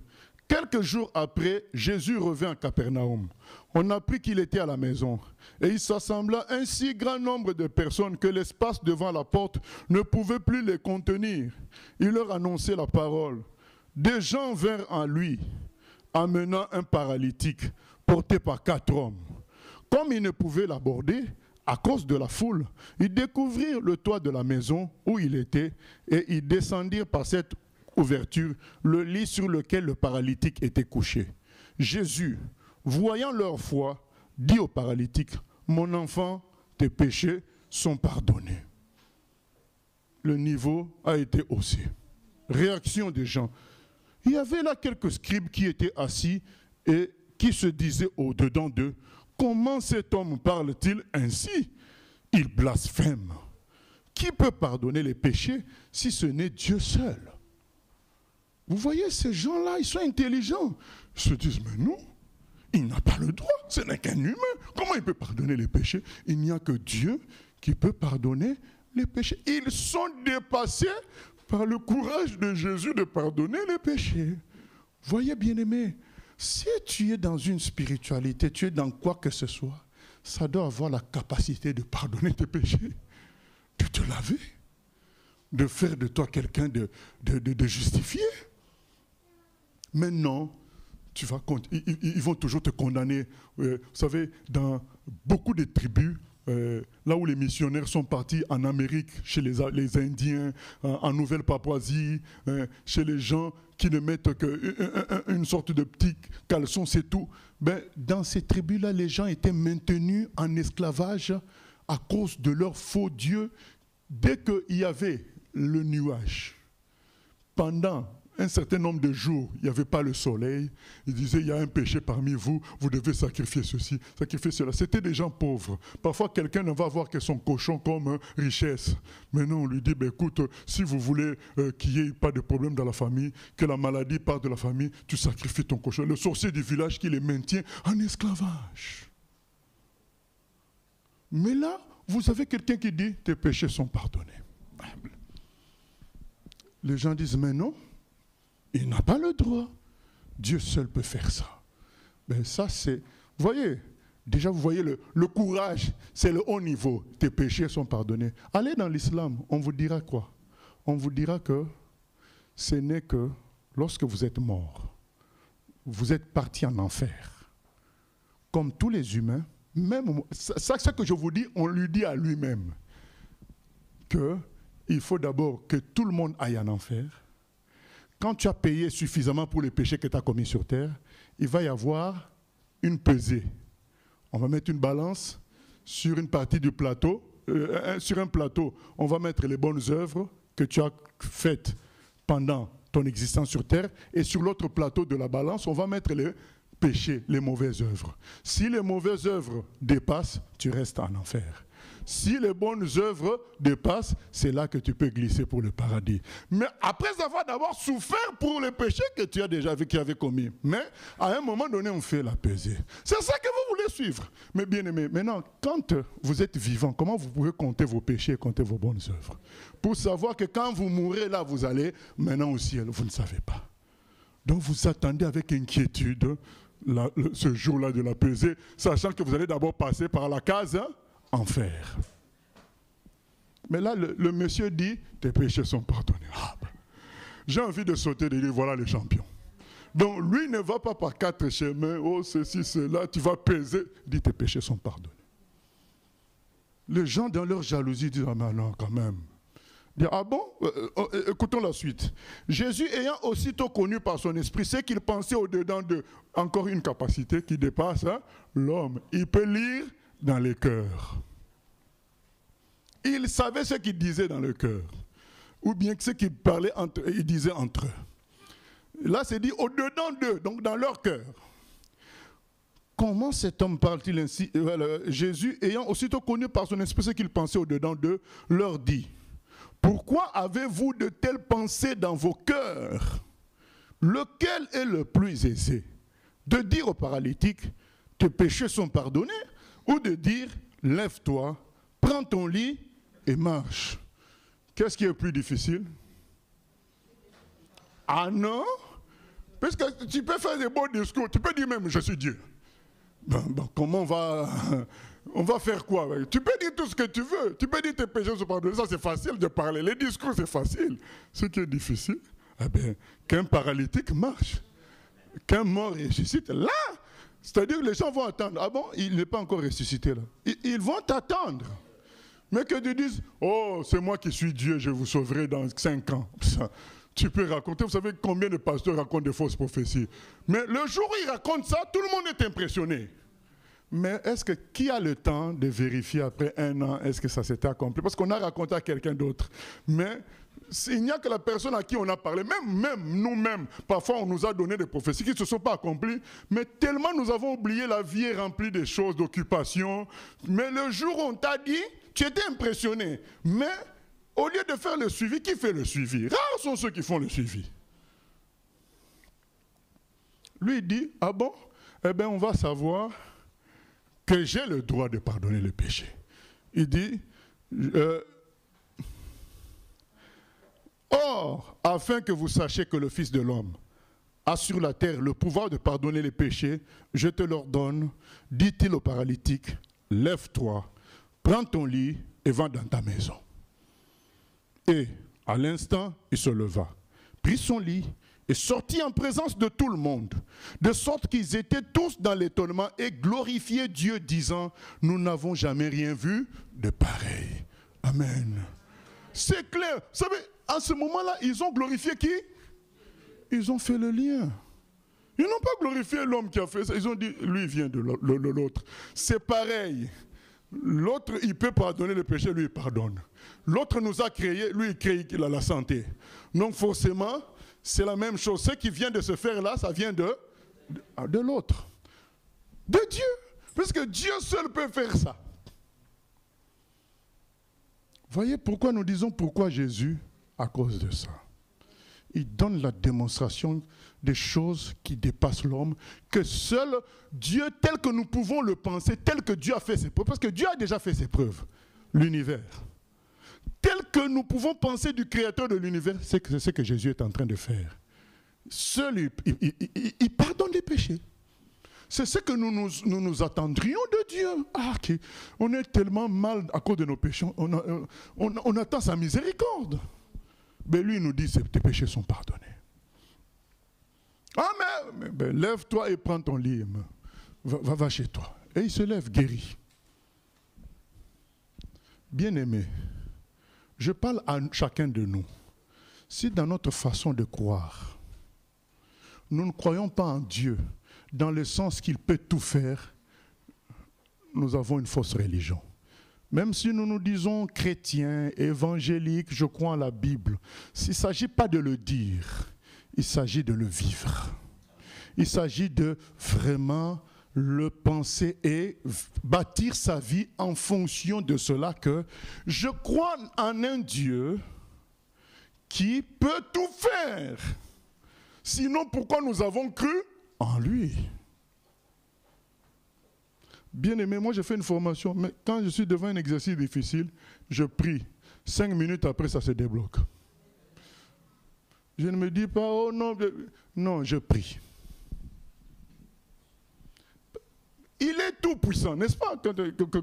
S2: Quelques jours après, Jésus revint à Capernaum. On apprit qu'il était à la maison. Et il s'assembla un si grand nombre de personnes que l'espace devant la porte ne pouvait plus les contenir. Il leur annonçait la parole. Des gens vinrent à lui, amenant un paralytique porté par 4 hommes. Comme ils ne pouvaient l'aborder à cause de la foule, ils découvrirent le toit de la maison où il était et ils descendirent par cette ouverture le lit sur lequel le paralytique était couché. Jésus, voyant leur foi, dit au paralytique, « Mon enfant, tes péchés sont pardonnés. » Le niveau a été haussé. Réaction des gens. Il y avait là quelques scribes qui étaient assis et qui se disaient au-dedans d'eux, « Comment cet homme parle-t-il ainsi? Il blasphème. Qui peut pardonner les péchés si ce n'est Dieu seul? » Vous voyez, ces gens-là, ils sont intelligents. Ils se disent, mais non, il n'a pas le droit, ce n'est qu'un humain. Comment il peut pardonner les péchés? Il n'y a que Dieu qui peut pardonner les péchés. Ils sont dépassés par le courage de Jésus de pardonner les péchés. Voyez, bien-aimés, si tu es dans une spiritualité, tu es dans quoi que ce soit, ça doit avoir la capacité de pardonner tes péchés, de te laver, de faire de toi quelqu'un de justifié. Maintenant, ils vont toujours te condamner. Vous savez, dans beaucoup de tribus, là où les missionnaires sont partis en Amérique, chez les Indiens, en Nouvelle-Papouasie, chez les gens qui ne mettent qu'une sorte de petit caleçon, c'est tout. Ben, dans ces tribus-là, les gens étaient maintenus en esclavage à cause de leur faux dieu. Dès qu'il y avait le nuage, pendant un certain nombre de jours, il n'y avait pas le soleil. Il disait, il y a un péché parmi vous, vous devez sacrifier ceci, sacrifier cela. C'était des gens pauvres. Parfois, quelqu'un ne va voir que son cochon comme richesse. Mais non, on lui dit, ben, écoute, si vous voulez qu'il n'y ait pas de problème dans la famille, que la maladie parte de la famille, tu sacrifies ton cochon. Le sorcier du village qui les maintient en esclavage. Mais là, vous avez quelqu'un qui dit, tes péchés sont pardonnés. Les gens disent, mais non. Il n'a pas le droit. Dieu seul peut faire ça. Ben ça, c'est... Voyez, déjà, vous voyez le courage, c'est le haut niveau. Tes péchés sont pardonnés. Allez dans l'islam, on vous dira quoi? On vous dira que ce n'est que lorsque vous êtes mort, vous êtes parti en enfer. Comme tous les humains, même ça que je vous dis, on lui dit à lui-même qu'il faut d'abord que tout le monde aille en enfer. Quand tu as payé suffisamment pour les péchés que tu as commis sur terre, il va y avoir une pesée. On va mettre une balance sur une partie du plateau. Sur un plateau, on va mettre les bonnes œuvres que tu as faites pendant ton existence sur terre. Et sur l'autre plateau de la balance, on va mettre les péchés, les mauvaises œuvres. Si les mauvaises œuvres dépassent, tu restes en enfer. Si les bonnes œuvres dépassent, c'est là que tu peux glisser pour le paradis. Mais après avoir d'abord souffert pour les péchés que tu as déjà vu, qui avaient commis. Mais à un moment donné, on fait la pesée. C'est ça que vous voulez suivre. Mais bien aimé, maintenant, quand vous êtes vivant, comment vous pouvez compter vos péchés et compter vos bonnes œuvres? Pour savoir que quand vous mourrez, là, vous allez maintenant au ciel. Vous ne savez pas. Donc vous attendez avec inquiétude ce jour-là de la pesée, sachant que vous allez d'abord passer par la case enfer. Mais là, le monsieur dit, tes péchés sont pardonnés. Ah, ben, j'ai envie de sauter et de dire, voilà les champions. Donc lui ne va pas par 4 chemins, oh ceci, cela, tu vas peser. Il dit, tes péchés sont pardonnés. Les gens dans leur jalousie disent, ah mais non, quand même. Dit, ah bon? Écoutons la suite. Jésus ayant aussitôt connu par son esprit ce qu'il pensait au-dedans d'eux, encore une capacité qui dépasse l'homme. Il peut lire dans les cœurs. Il savait ce qu'il disait dans le cœur. Ou bien ce qu'il parlait il disait entre eux. Là, c'est dit au-dedans d'eux, donc dans leur cœur. Comment cet homme parle-t-il ainsi? Jésus, ayant aussitôt connu par son esprit ce qu'il pensait au-dedans d'eux, leur dit, pourquoi avez-vous de telles pensées dans vos cœurs? Lequel est le plus aisé? De dire au paralytique, tes péchés sont pardonnés? Ou de dire, lève-toi, prends ton lit et marche. Qu'est-ce qui est plus difficile? Ah non? Parce que tu peux faire des beaux discours, tu peux dire même je suis Dieu. Comment on va faire quoi? Tu peux dire tout ce que tu veux, tu peux dire tes péchés sont pardonnés, ça c'est facile de parler, les discours c'est facile. Ce qui est difficile, qu'un paralytique marche, qu'un mort ressuscite, là, c'est-à-dire que les gens vont attendre. Ah bon, il n'est pas encore ressuscité là. Ils vont t'attendre. Mais que tu dises, oh, c'est moi qui suis Dieu, je vous sauverai dans 5 ans. Ça, tu peux raconter, vous savez combien de pasteurs racontent des fausses prophéties. Mais le jour où ils racontent ça, tout le monde est impressionné. Mais est-ce que qui a le temps de vérifier après 1 an, est-ce que ça s'était accompli? Parce qu'on a raconté à quelqu'un d'autre. Mais il n'y a que la personne à qui on a parlé, même nous-mêmes, parfois on nous a donné des prophéties qui ne se sont pas accomplies, mais tellement nous avons oublié, la vie est remplie de choses, d'occupations. Mais le jour où on t'a dit, tu étais impressionné. Mais au lieu de faire le suivi, qui fait le suivi? Rares sont ceux qui font le suivi. Lui il dit, ah bon? Eh bien on va savoir que j'ai le droit de pardonner le péché. Il dit, or, afin que vous sachiez que le Fils de l'homme a sur la terre le pouvoir de pardonner les péchés, je te l'ordonne, dit-il au paralytique, lève-toi, prends ton lit et va dans ta maison. Et à l'instant, il se leva, prit son lit et sortit en présence de tout le monde, de sorte qu'ils étaient tous dans l'étonnement et glorifiaient Dieu, disant, nous n'avons jamais rien vu de pareil. Amen. C'est clair. Vous savez, à ce moment-là, ils ont glorifié qui? Ils ont fait le lien. Ils n'ont pas glorifié l'homme qui a fait ça. Ils ont dit, lui, il vient de l'autre. C'est pareil. L'autre, il peut pardonner le péché, lui, il pardonne. L'autre nous a créé, lui, il crée qu'il a la santé. Donc, forcément, c'est la même chose. Ce qui vient de se faire là, ça vient de l'autre. De Dieu. Parce que Dieu seul peut faire ça. Voyez pourquoi nous disons pourquoi Jésus? À cause de ça. Il donne la démonstration des choses qui dépassent l'homme, que seul Dieu, tel que nous pouvons le penser, tel que Dieu a fait ses preuves, parce que Dieu a déjà fait ses preuves, l'univers. Tel que nous pouvons penser du Créateur de l'univers, c'est ce que Jésus est en train de faire. Seul, il pardonne les péchés. C'est ce que nous attendrions de Dieu. On est tellement mal à cause de nos péchés, on attend sa miséricorde. Mais lui, il nous dit que tes péchés sont pardonnés. Ah, mais lève-toi et prends ton lit. Va chez toi. Et il se lève guéri. Bien-aimé, je parle à chacun de nous. Si dans notre façon de croire, nous ne croyons pas en Dieu, dans le sens qu'il peut tout faire, nous avons une fausse religion. Même si nous nous disons chrétiens, évangéliques, je crois en la Bible, il ne s'agit pas de le dire, il s'agit de le vivre. Il s'agit de vraiment le penser et bâtir sa vie en fonction de cela, que je crois en un Dieu qui peut tout faire. Sinon, pourquoi nous avons cru en lui? Bien aimé, moi j'ai fait une formation, mais quand je suis devant un exercice difficile, je prie. 5 minutes après, ça se débloque. Je ne me dis pas, oh non, non, je prie. Il est tout puissant, n'est-ce pas?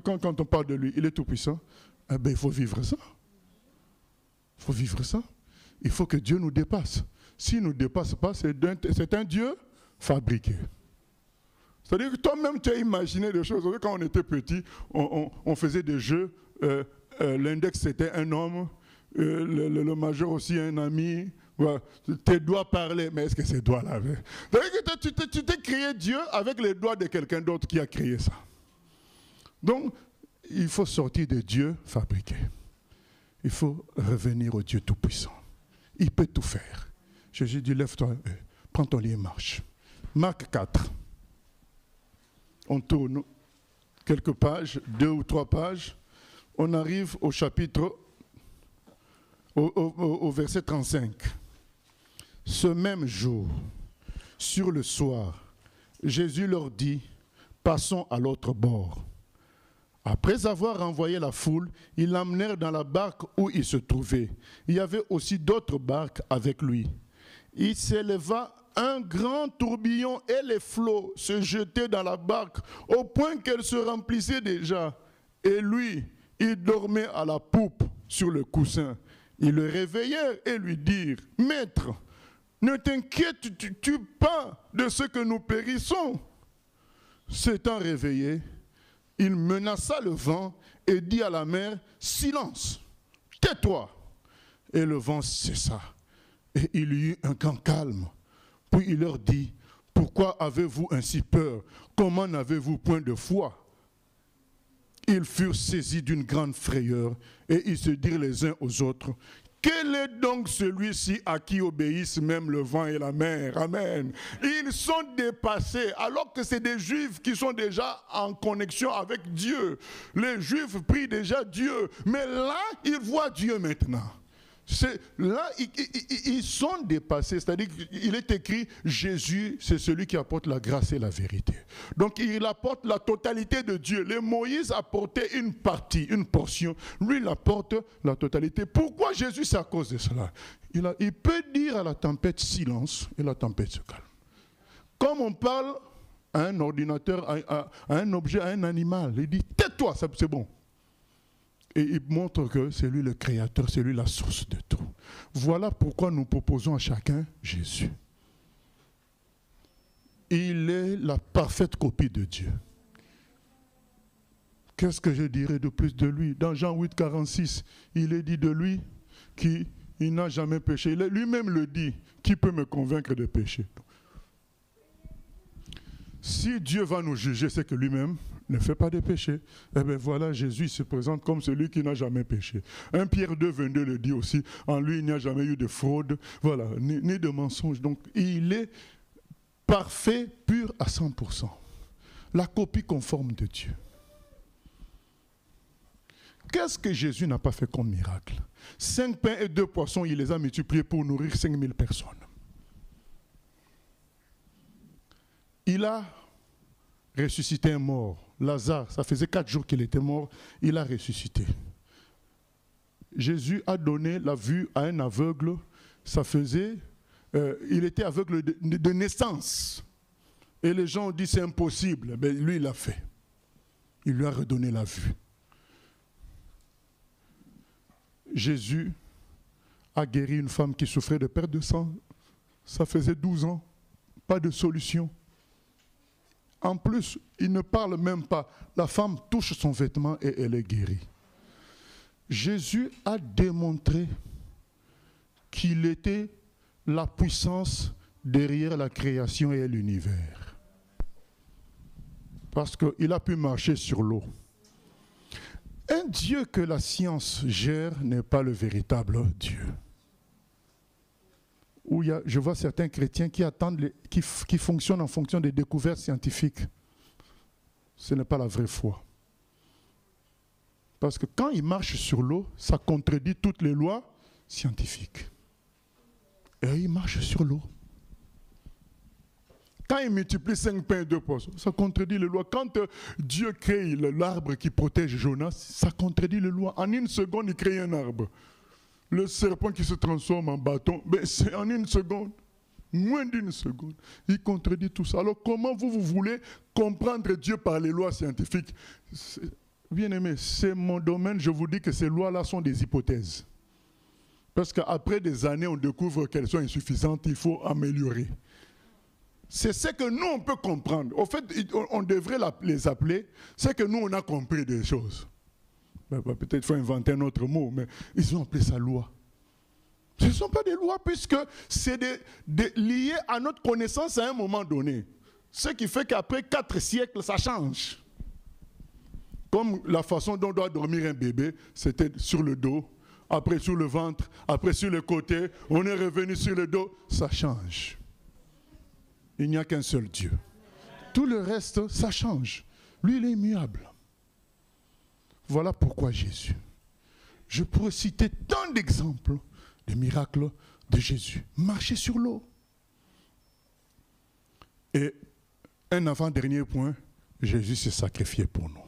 S2: Quand on parle de lui, il est tout puissant. Eh bien, il faut vivre ça. Il faut vivre ça. Il faut que Dieu nous dépasse. S'il ne nous dépasse pas, c'est un Dieu fabriqué. C'est-à-dire que toi-même, tu as imaginé des choses. Quand on était petit, on faisait des jeux. L'index, c'était un homme. Le majeur aussi, un ami. Ouais. Tes doigts parlaient, mais est-ce que ces doigts-là... C'est-à-dire que tu t'es créé Dieu avec les doigts de quelqu'un d'autre qui a créé ça. Donc, il faut sortir de Dieu fabriqué. Il faut revenir au Dieu Tout-Puissant. Il peut tout faire. Jésus dit, lève-toi, prends ton lit et marche. Marc 4. On tourne quelques pages, 2 ou 3 pages. On arrive au chapitre, au verset 35. Ce même jour, sur le soir, Jésus leur dit, passons à l'autre bord. Après avoir renvoyé la foule, ils l'emmenèrent dans la barque où il se trouvait. Il y avait aussi d'autres barques avec lui. Il s'éleva un grand tourbillon et les flots se jetaient dans la barque au point qu'elle se remplissait déjà. Et lui, il dormait à la poupe sur le coussin. Ils le réveillèrent et lui dirent, « Maître, ne t'inquiètes-tu pas de ce que nous périssons ?» S'étant réveillé, il menaça le vent et dit à la mer, « Silence, tais-toi !» Et le vent cessa. Et il y eut un grand calme. Puis il leur dit, « Pourquoi avez-vous ainsi peur? Comment n'avez-vous point de foi ?» Ils furent saisis d'une grande frayeur et ils se dirent les uns aux autres, « Quel est donc celui-ci à qui obéissent même le vent et la mer? » Amen. Ils sont dépassés alors que c'est des Juifs qui sont déjà en connexion avec Dieu. Les Juifs prient déjà Dieu, mais là, ils voient Dieu maintenant. Là, ils sont dépassés, c'est-à-dire qu'il est écrit, Jésus, c'est celui qui apporte la grâce et la vérité. Donc il apporte la totalité de Dieu. Les Moïse apportait une partie, une portion. Lui, il apporte la totalité. Pourquoi Jésus, c'est à cause de cela? Il peut dire à la tempête silence et la tempête se calme. Comme on parle à un ordinateur, à un objet, à un animal, il dit, tais-toi, c'est bon. Et il montre que c'est lui le créateur, c'est lui la source de tout. Voilà pourquoi nous proposons à chacun Jésus. Il est la parfaite copie de Dieu. Qu'est-ce que je dirais de plus de lui? Dans Jean 8, 46, il est dit de lui qu'il n'a jamais péché. Lui-même le dit, qui peut me convaincre de pécher? Si Dieu va nous juger, c'est que lui-même ne fait pas de péché. Eh bien voilà, Jésus se présente comme celui qui n'a jamais péché. 1 Pierre 2, 22 le dit aussi, en lui il n'y a jamais eu de fraude, voilà, ni de mensonge. Donc il est parfait, pur à 100%. La copie conforme de Dieu. Qu'est-ce que Jésus n'a pas fait comme miracle? 5 pains et 2 poissons, il les a multipliés pour nourrir 5000 personnes. Il a ressuscité un mort. Lazare, ça faisait 4 jours qu'il était mort, il a ressuscité. Jésus a donné la vue à un aveugle, ça faisait, il était aveugle de naissance. Et les gens ont dit c'est impossible, mais lui il l'a fait. Il lui a redonné la vue. Jésus a guéri une femme qui souffrait de perte de sang, ça faisait 12 ans, pas de solution. En plus, il ne parle même pas. La femme touche son vêtement et elle est guérie. Jésus a démontré qu'il était la puissance derrière la création et l'univers. Parce qu'il a pu marcher sur l'eau. Un Dieu que la science gère n'est pas le véritable Dieu. Où je vois certains chrétiens qui attendent, qui fonctionnent en fonction des découvertes scientifiques. Ce n'est pas la vraie foi. Parce que quand ils marchent sur l'eau, ça contredit toutes les lois scientifiques. Et ils marchent sur l'eau. Quand ils multiplient 5 pains et 2 poissons, ça contredit les lois. Quand Dieu crée l'arbre qui protège Jonas, ça contredit les lois. En une seconde, il crée un arbre. Le serpent qui se transforme en bâton, ben c'est en une seconde, moins d'une seconde. Il contredit tout ça. Alors comment vous voulez comprendre Dieu par les lois scientifiques? Bien aimé, c'est mon domaine, je vous dis que ces lois-là sont des hypothèses. Parce qu'après des années, on découvre qu'elles sont insuffisantes, il faut améliorer. C'est ce que nous, on peut comprendre. Au fait, on devrait les appeler, c'est que nous, on a compris des choses. Peut-être qu'il faut inventer un autre mot, mais ils ont appelé ça loi. Ce ne sont pas des lois puisque c'est lié à notre connaissance à un moment donné. Ce qui fait qu'après 4 siècles, ça change. Comme la façon dont doit dormir un bébé, c'était sur le dos, après sur le ventre, après sur le côté, on est revenu sur le dos, ça change. Il n'y a qu'un seul Dieu. Tout le reste, ça change. Lui, il est immuable. Voilà pourquoi Jésus. Je pourrais citer tant d'exemples de miracles de Jésus. Marcher sur l'eau. Et un avant-dernier point, Jésus s'est sacrifié pour nous.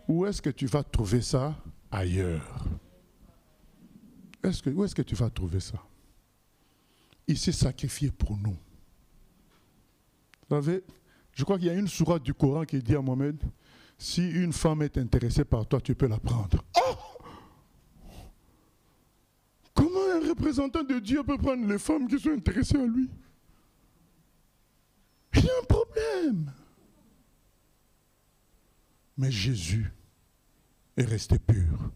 S2: Où est-ce que tu vas trouver ça ailleurs? Où est-ce que tu vas trouver ça? il s'est sacrifié pour nous. Vous savez, je crois qu'il y a une sourate du Coran qui dit à Mohamed, si une femme est intéressée par toi, tu peux la prendre. Oh! Comment un représentant de Dieu peut prendre les femmes qui sont intéressées à lui? Il y a un problème. Mais Jésus est resté pur.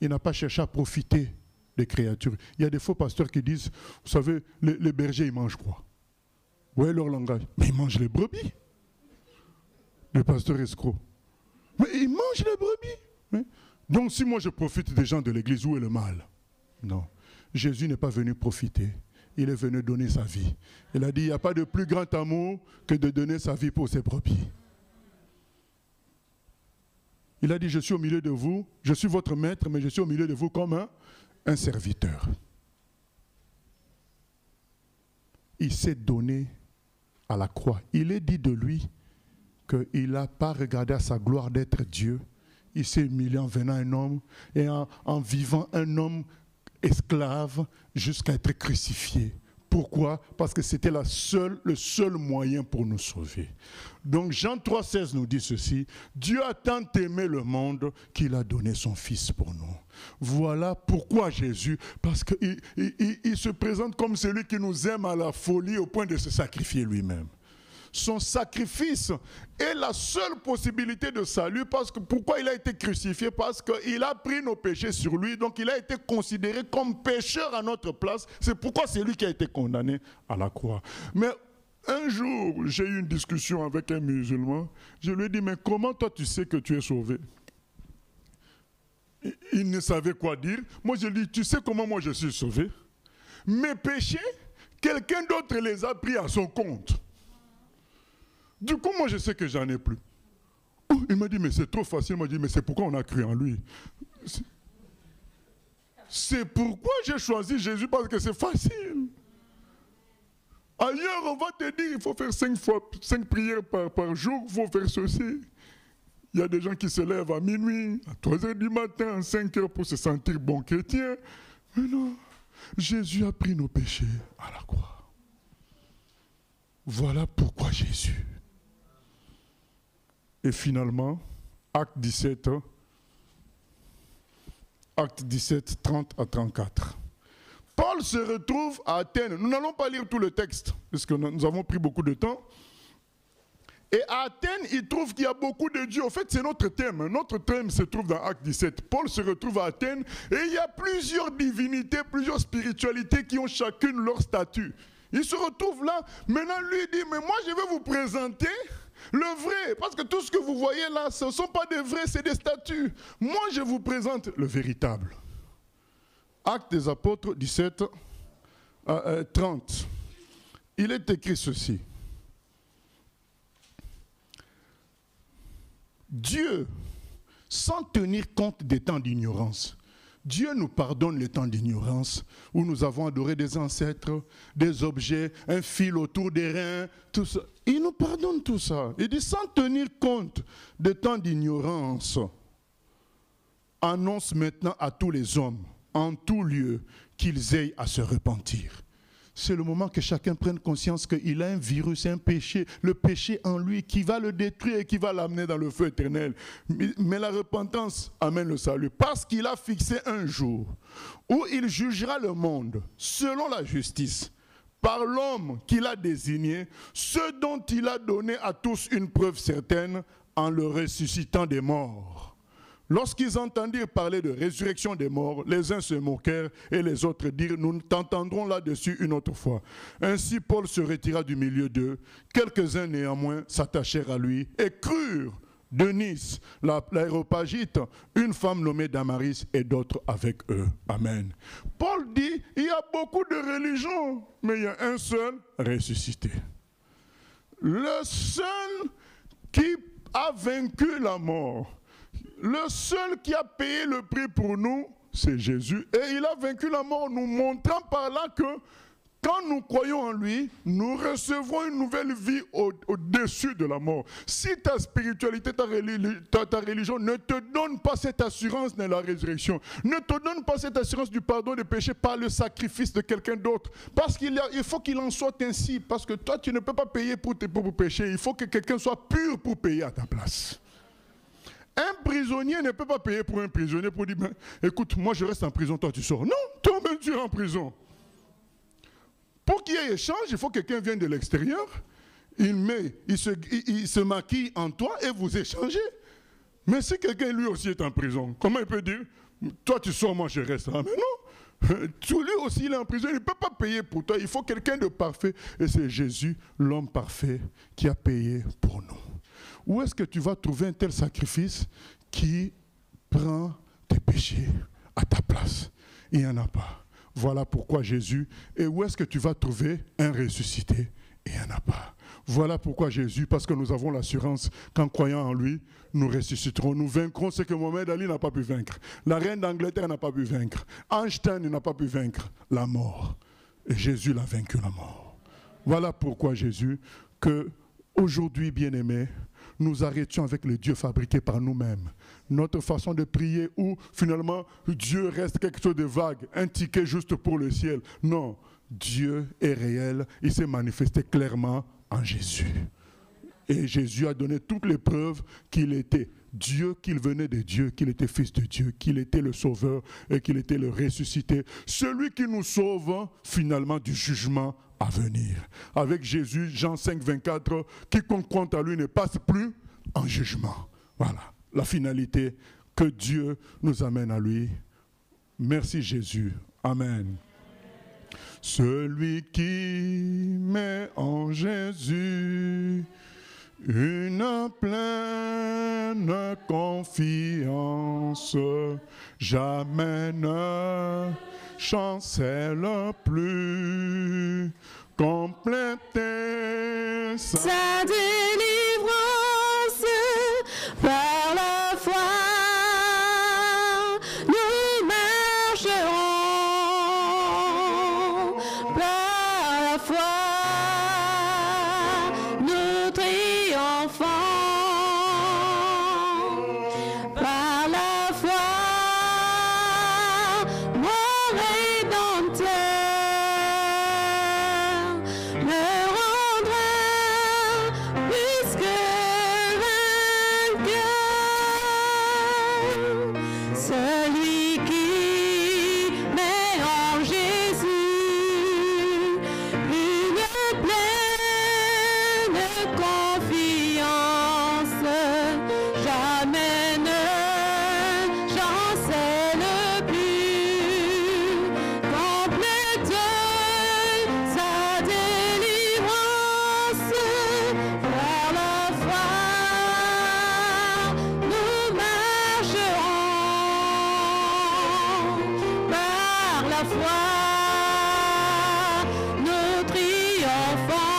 S2: Il n'a pas cherché à profiter des créatures. Il y a des faux pasteurs qui disent, vous savez, les bergers, ils mangent quoi? Ouais, leur langage. Mais ils mangent les brebis. Les pasteurs escrocs. Mais ils mangent les brebis. Mais, donc si moi je profite des gens de l'église, où est le mal? Non. Jésus n'est pas venu profiter. Il est venu donner sa vie. Il a dit, il n'y a pas de plus grand amour que de donner sa vie pour ses brebis. Il a dit, je suis au milieu de vous, je suis votre maître, mais je suis au milieu de vous comme un serviteur. Il s'est donné à la croix. Il est dit de lui qu'il n'a pas regardé à sa gloire d'être Dieu. Il s'est humilié en venant un homme et en vivant un homme esclave jusqu'à être crucifié. Pourquoi? Parce que c'était le seul moyen pour nous sauver. Donc Jean 3,16 nous dit ceci, Dieu a tant aimé le monde qu'il a donné son Fils pour nous. Voilà pourquoi Jésus, parce qu'il se présente comme celui qui nous aime à la folie au point de se sacrifier lui-même. Son sacrifice est la seule possibilité de salut. Parce que pourquoi il a été crucifié? Parce qu'il a pris nos péchés sur lui. Donc il a été considéré comme pécheur à notre place. C'est pourquoi c'est lui qui a été condamné à la croix. Mais un jour, j'ai eu une discussion avec un musulman. Je lui ai dit, mais comment toi tu sais que tu es sauvé? Il ne savait quoi dire. Moi je lui ai dit, tu sais comment moi je suis sauvé? Mes péchés, quelqu'un d'autre les a pris à son compte. Du coup, moi, je sais que j'en ai plus. Oh, il m'a dit, mais c'est trop facile. Il m'a dit, mais c'est pourquoi on a cru en lui. C'est pourquoi j'ai choisi Jésus, parce que c'est facile. Ailleurs, on va te dire, il faut faire 5 prières par jour, il faut faire ceci. Il y a des gens qui se lèvent à minuit, à 3 h du matin, à 5 h pour se sentir bon chrétien. Mais non, Jésus a pris nos péchés à la croix. Voilà pourquoi Jésus. Et finalement, acte 17, 30 à 34. Paul se retrouve à Athènes. Nous n'allons pas lire tout le texte, parce que nous avons pris beaucoup de temps. Et à Athènes, il trouve qu'il y a beaucoup de dieux. En fait, c'est notre thème. Notre thème se trouve dans acte 17. Paul se retrouve à Athènes, et il y a plusieurs divinités, plusieurs spiritualités qui ont chacune leur statut. Il se retrouve là. Maintenant, lui dit, mais moi, je vais vous présenter le vrai, parce que tout ce que vous voyez là, ce ne sont pas des vrais, c'est des statues. Moi, je vous présente le véritable. Actes des apôtres 17, 30. Il est écrit ceci. Dieu, sans tenir compte des temps d'ignorance, Dieu nous pardonne les temps d'ignorance où nous avons adoré des ancêtres, des objets, un fil autour des reins, tout ça. Il nous pardonne tout ça. Il dit, sans tenir compte des temps d'ignorance, annonce maintenant à tous les hommes, en tout lieu, qu'ils aillent à se repentir. C'est le moment que chacun prenne conscience qu'il a un virus, un péché, le péché en lui qui va le détruire et qui va l'amener dans le feu éternel. Mais la repentance amène le salut parce qu'il a fixé un jour où il jugera le monde selon la justice par l'homme qu'il a désigné, ce dont il a donné à tous une preuve certaine en le ressuscitant des morts. Lorsqu'ils entendirent parler de résurrection des morts, les uns se moquèrent et les autres dirent, nous t'entendrons là-dessus une autre fois. Ainsi Paul se retira du milieu d'eux. Quelques-uns néanmoins s'attachèrent à lui et crurent Denise, l'aéropagite, une femme nommée Damaris et d'autres avec eux. Amen. Paul dit, il y a beaucoup de religions, mais il y a un seul ressuscité. Le seul qui a vaincu la mort. Le seul qui a payé le prix pour nous, c'est Jésus. Et il a vaincu la mort, nous montrant par là que Quand nous croyons en lui, nous recevons une nouvelle vie au-dessus de la mort. Si ta spiritualité, ta religion ne te donne pas cette assurance de la résurrection, ne te donne pas cette assurance du pardon des péchés par le sacrifice de quelqu'un d'autre, parce qu'il faut qu'il en soit ainsi, parce que toi tu ne peux pas payer pour tes propres péchés, il faut que quelqu'un soit pur pour payer à ta place. Un prisonnier ne peut pas payer pour un prisonnier pour dire, ben, écoute, moi je reste en prison, toi tu sors. Non, toi-même tu es en prison. Pour qu'il y ait échange, il faut que quelqu'un vienne de l'extérieur, il se maquille en toi et vous échangez. Mais si quelqu'un lui aussi est en prison, comment il peut dire, toi tu sors, moi je reste là? Mais non, lui aussi il est en prison, il ne peut pas payer pour toi, il faut quelqu'un de parfait. Et c'est Jésus, l'homme parfait, qui a payé pour nous. Où est-ce que tu vas trouver un tel sacrifice qui prend tes péchés à ta place? Il n'y en a pas. Voilà pourquoi Jésus, et où est-ce que tu vas trouver un ressuscité? Il n'y en a pas. Voilà pourquoi Jésus, parce que nous avons l'assurance qu'en croyant en lui, nous ressusciterons, nous vaincrons ce que Mohamed Ali n'a pas pu vaincre. La reine d'Angleterre n'a pas pu vaincre. Einstein n'a pas pu vaincre la mort. Et Jésus l'a vaincu la mort. Voilà pourquoi Jésus, que aujourd'hui, bien-aimés, nous arrêtions avec le Dieu fabriqué par nous-mêmes. Notre façon de prier où finalement Dieu reste quelque chose de vague, un ticket juste pour le ciel. Non, Dieu est réel, il s'est manifesté clairement en Jésus. Et Jésus a donné toutes les preuves qu'il était Dieu, qu'il venait de Dieu, qu'il était fils de Dieu, qu'il était le sauveur et qu'il était le ressuscité. Celui qui nous sauve finalement du jugement à venir. Avec Jésus, Jean 5, 24, quiconque croit à lui ne passe plus en jugement. Voilà, la finalité, que Dieu nous amène à lui. Merci Jésus. Amen. Celui qui met en Jésus une pleine confiance, jamais ne chancelle plus, compléter
S3: sa délivrance par la foi. Nous marcherons par la foi, nous triomphons par la foi. Mon Rédempteur me rendra plus que vainqueur. Celui qui met en Jésus une pleine confiance, jamais ne chancelle plus, complète sa délivrance par la foi. Nous marcherons par la foi, nous triomphons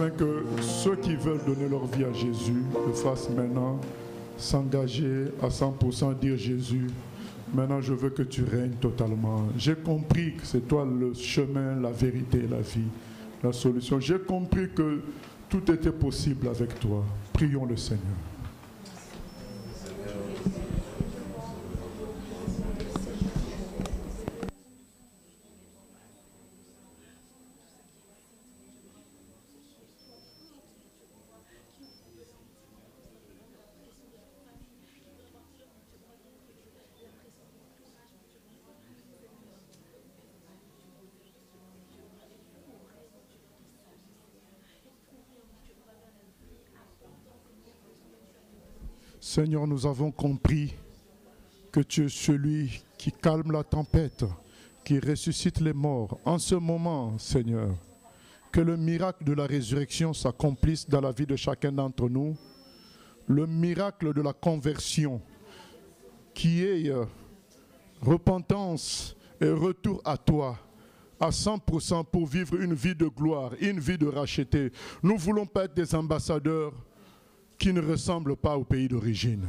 S2: afin que ceux qui veulent donner leur vie à Jésus le fassent maintenant, s'engager à 100%, dire Jésus, maintenant je veux que tu règnes totalement. J'ai compris que c'est toi le chemin, la vérité, la vie, la solution. J'ai compris que tout était possible avec toi. Prions le Seigneur. Seigneur, nous avons compris que tu es celui qui calme la tempête, qui ressuscite les morts. En ce moment, Seigneur, que le miracle de la résurrection s'accomplisse dans la vie de chacun d'entre nous. Le miracle de la conversion, qui est repentance et retour à toi, à 100% pour vivre une vie de gloire, une vie de racheté. Nous ne voulons pas être des ambassadeurs qui ne ressemblent pas au pays d'origine.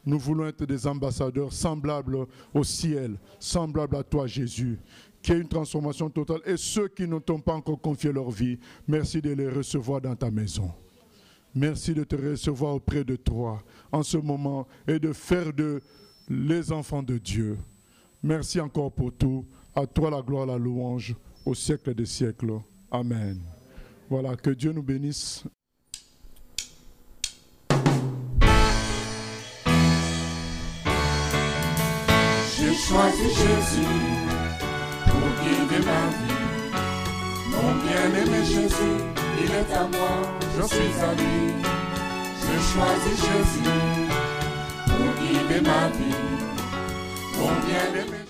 S2: Nous voulons être des ambassadeurs semblables au ciel, semblables à toi, Jésus, qui ait une transformation totale. Et ceux qui ne t'ont pas encore confié leur vie, merci de les recevoir dans ta maison. Merci de te recevoir auprès de toi en ce moment et de faire de les enfants de Dieu. Merci encore pour tout. À toi la gloire, la louange, au siècle des siècles. Amen. Voilà, que Dieu nous bénisse.
S1: J'ai choisi Jésus pour guider ma vie. Mon bien-aimé Jésus, il est à moi, je suis à lui. J'ai choisi Jésus pour guider ma vie. Mon bien-aimé